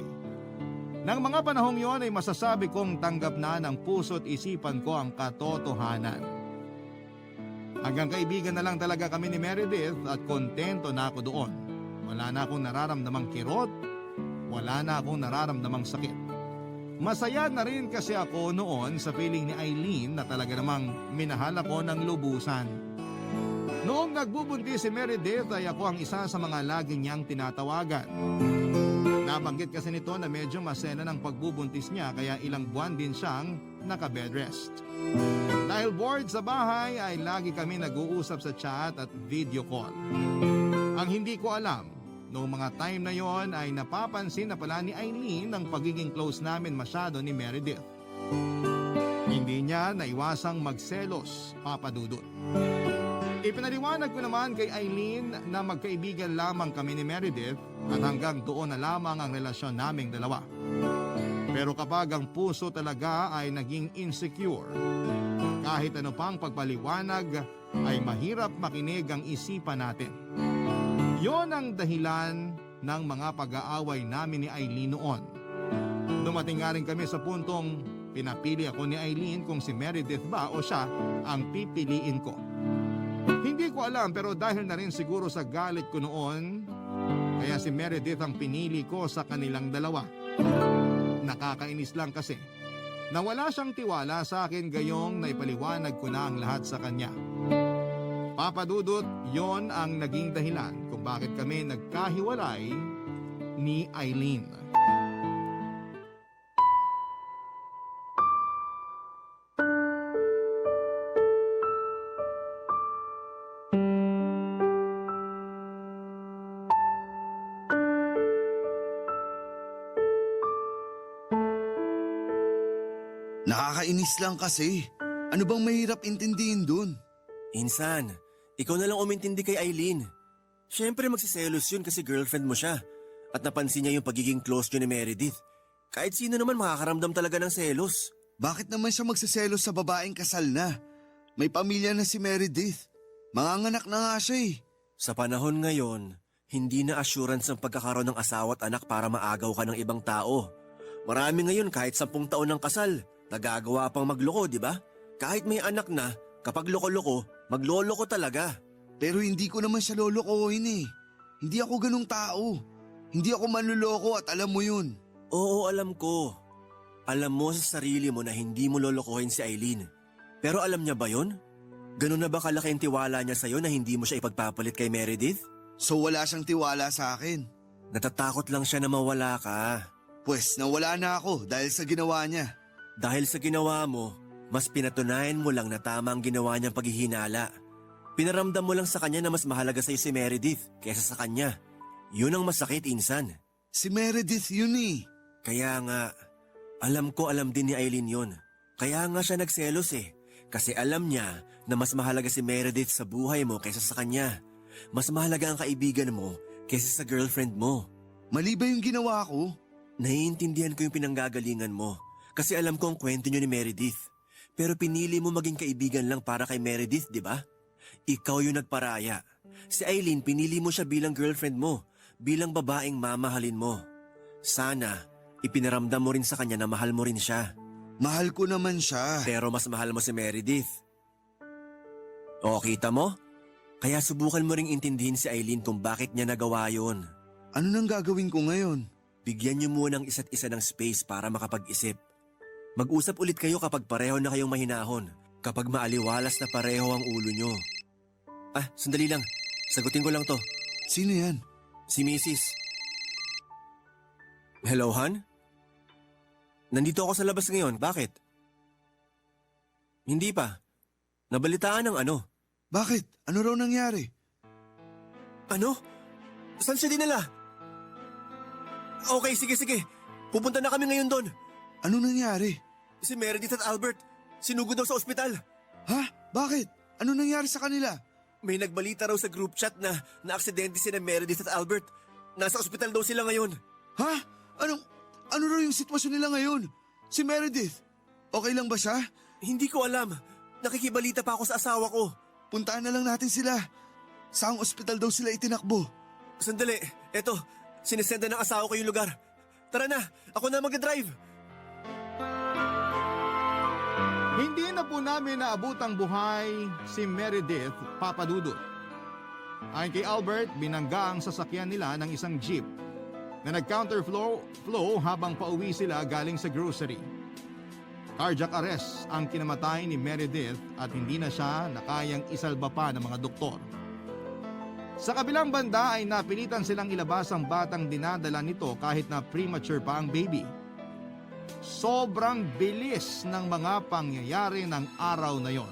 Nang mga panahong yon ay masasabi kong tanggap na ng puso't isipan ko ang katotohanan. Hanggang kaibigan na lang talaga kami ni Meredith at kontento na ako doon. Wala na akong nararamdamang kirot, wala na akong nararamdamang sakit. Masaya na rin kasi ako noon sa feeling ni Eileen na talaga namang minahal ako ng lubusan. Noong nagbubuntis si Meredith ay ako ang isa sa mga lagi niyang tinatawagan. Nabanggit kasi nito na medyo masena ng pagbubuntis niya kaya ilang buwan din siyang naka-bed rest. Dahil bored sa bahay ay lagi kami nag-uusap sa chat at video call. Ang hindi ko alam, noong mga time na yon ay napapansin na pala ni Eileen ang pagiging close namin masyado ni Meredith. Hindi niya naiwasang magselos, Papa Dudut. Ipinaliwanag ko naman kay Eileen na magkaibigan lamang kami ni Meredith at hanggang doon na lamang ang relasyon naming dalawa. Pero kapag ang puso talaga ay naging insecure, kahit ano pang pagpaliwanag ay mahirap makinig ang isipan natin. Yon ang dahilan ng mga pag-aaway namin ni Eileen noon. Dumating nga rin kami sa puntong pinapili ako ni Eileen kung si Meredith ba o siya ang pipiliin ko. Hindi ko alam pero dahil na rin siguro sa galit ko noon, kaya si Meredith ang pinili ko sa kanilang dalawa. Nakakainis lang kasi na wala siyang tiwala sa akin gayong naipaliwanag ko na ang lahat sa kanya. Papa Dudut, yon ang naging dahilan kung bakit kami nagkahiwalay ni Eileen. Nakakainis lang kasi. Ano bang mahirap intindihin dun? Insan, ikaw na lang umintindi kay Eileen. Siyempre magsiselos yun kasi girlfriend mo siya. At napansin niya yung pagiging close niyo ni Meredith. Kahit sino naman makakaramdam talaga ng selos. Bakit naman siya magsiselos sa babaeng kasal na? May pamilya na si Meredith. Manganganak na nga siya eh. Sa panahon ngayon, hindi na assurance ang pagkakaroon ng asawa at anak para maagaw ka ng ibang tao. Marami ngayon kahit 10 taon ng kasal, nagagawa pang magloko, di ba? Kahit may anak na, kapag loko-loko, magloloko talaga. Pero hindi ko naman siya lolokohin eh. Hindi ako ganung tao. Hindi ako manluloko at alam mo yun. Oo, alam ko. Alam mo sa sarili mo na hindi mo lolokohin si Aileen. Pero alam niya ba yun? Ganun na ba kalaki ang tiwala niya sa'yo na hindi mo siya ipagpapalit kay Meredith? So wala siyang tiwala sa akin. Natatakot lang siya na mawala ka. Pwes nawala na ako dahil sa ginawa niya. Dahil sa ginawa mo, mas pinatunayan mo lang na tama ang ginawa niyang paghihinala. Pinaramdam mo lang sa kanya na mas mahalaga sa'yo si Meredith kaysa sa kanya. Yun ang masakit, Insan. Si Meredith yun eh. Kaya nga, alam ko alam din ni Aileen yun. Kaya nga siya nagselos eh. Kasi alam niya na mas mahalaga si Meredith sa buhay mo kaysa sa kanya. Mas mahalaga ang kaibigan mo kaysa sa girlfriend mo. Mali ba yung ginawa ko? Naiintindihan ko yung pinanggagalingan mo. Kasi alam ko ang kwento niyo ni Meredith. Pero pinili mo maging kaibigan lang para kay Meredith, di ba? Ikaw yung nagparaya. Si Aileen, pinili mo siya bilang girlfriend mo. Bilang babaeng mamahalin mo. Sana, ipinaramdam mo rin sa kanya na mahal mo rin siya. Mahal ko naman siya. Pero mas mahal mo si Meredith. O, kita mo? Kaya subukan mo ring intindihin si Aileen kung bakit niya nagawa yun. Ano nang gagawin ko ngayon? Bigyan niyo muna ng isa't isa ng space para makapag-isip. Mag-usap ulit kayo kapag pareho na kayong mahinahon. Kapag maaliwalas na pareho ang ulo niyo. Sandali lang. Sagutin ko lang to. Sino yan? Si Mrs. Hello, Han? Nandito ako sa labas ngayon. Bakit? Hindi pa. Nabalitaan ng ano? Bakit? Ano raw nangyari? Ano? Saan siya dinala? Okay, sige. Pupunta na kami ngayon doon. Ano nangyari? Si Meredith at Albert, sinugod daw sa ospital. Ha? Bakit? Ano nangyari sa kanila? May nagbalita raw sa group chat na naaksidente sina Meredith at Albert. Nasa ospital daw sila ngayon. Ha? Ano raw yung sitwasyon nila ngayon? Si Meredith, okay lang ba siya? Hindi ko alam. Nakikibalita pa ako sa asawa ko. Puntaan na lang natin sila. Saang ospital daw sila itinakbo? Sandali, eto, sinesenda ng asawa ko yung lugar. Tara na, ako na mag-drive. Hindi na po namin naabutang buhay si Meredith Papadudut. Ayon kay Albert, binangga ang sasakyan nila ng isang jeep na nag-counterflow habang pauwi sila galing sa grocery. Cardiac arrest ang kinamatay ni Meredith at hindi na siya nakayang isalba pa ng mga doktor. Sa kabilang banda ay napilitan silang ilabas ang batang dinadala nito kahit na premature pa ang baby. Sobrang bilis ng mga pangyayari ng araw na yon.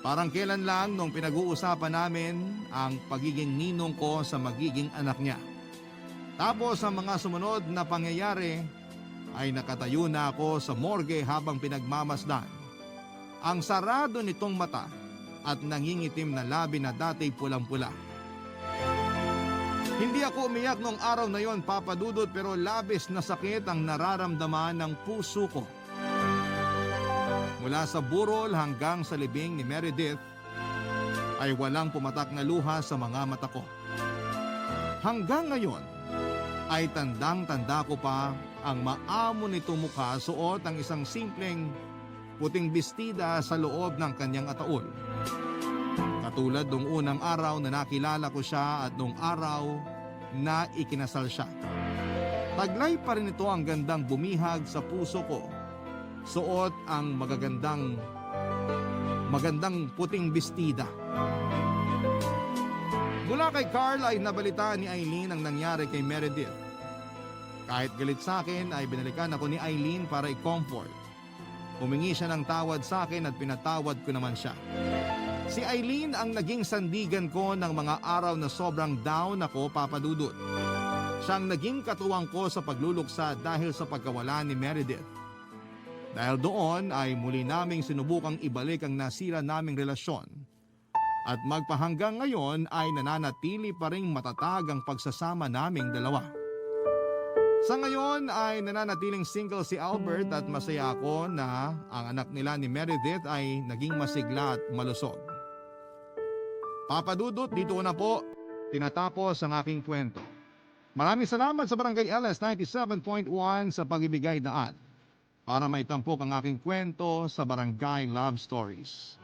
Parang kailan lang nung pinag-uusapan namin ang pagiging ninong ko sa magiging anak niya. Tapos ang mga sumunod na pangyayari ay nakatayo na ako sa morgue habang pinagmamasdan. Ang sarado nitong mata at nangingitim na labi na dati pulang-pula. Hindi ako umiyak nung araw na yon, Papa Dudut, pero labis na sakit ang nararamdaman ng puso ko. Mula sa burol hanggang sa libing ni Meredith ay walang pumatak na luha sa mga mata ko. Hanggang ngayon ay tandang-tanda ko pa ang maamo nito mukha suot ang isang simpleng puting bestida sa loob ng kanyang ataol. Katulad nung unang araw na nakilala ko siya at nung araw na ikinasal siya. Taglay pa rin ito ang gandang bumihag sa puso ko. Suot ang magandang puting bestida. Mula kay Carl ay nabalita ni Aileen ang nangyari kay Meredith. Kahit galit sa akin ay binalikan ako ni Aileen para i-comfort. Humingi siya ng tawad sa akin at pinatawad ko naman siya. Si Aileen ang naging sandigan ko ng mga araw na sobrang down ako, Papa Dudut. Siyang naging katuwang ko sa pagluluksa dahil sa pagkawala ni Meredith. Dahil doon ay muli naming sinubukang ibalik ang nasira naming relasyon. At magpahanggang ngayon ay nananatili pa ring matatag ang pagsasama naming dalawa. Sa ngayon ay nananatiling single si Albert at masaya ako na ang anak nila ni Meredith ay naging masigla at malusog. Papa Dudut, dito na po tinatapos ang aking kwento. Maraming salamat sa Barangay LS 97.1 sa pagbibigay daan para maitampok ang aking kwento sa Barangay Love Stories.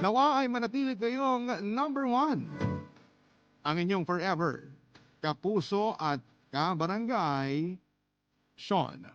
Nawa ay manatili kayong number 1. Ang inyong forever, kapuso at kabarangay, Sean.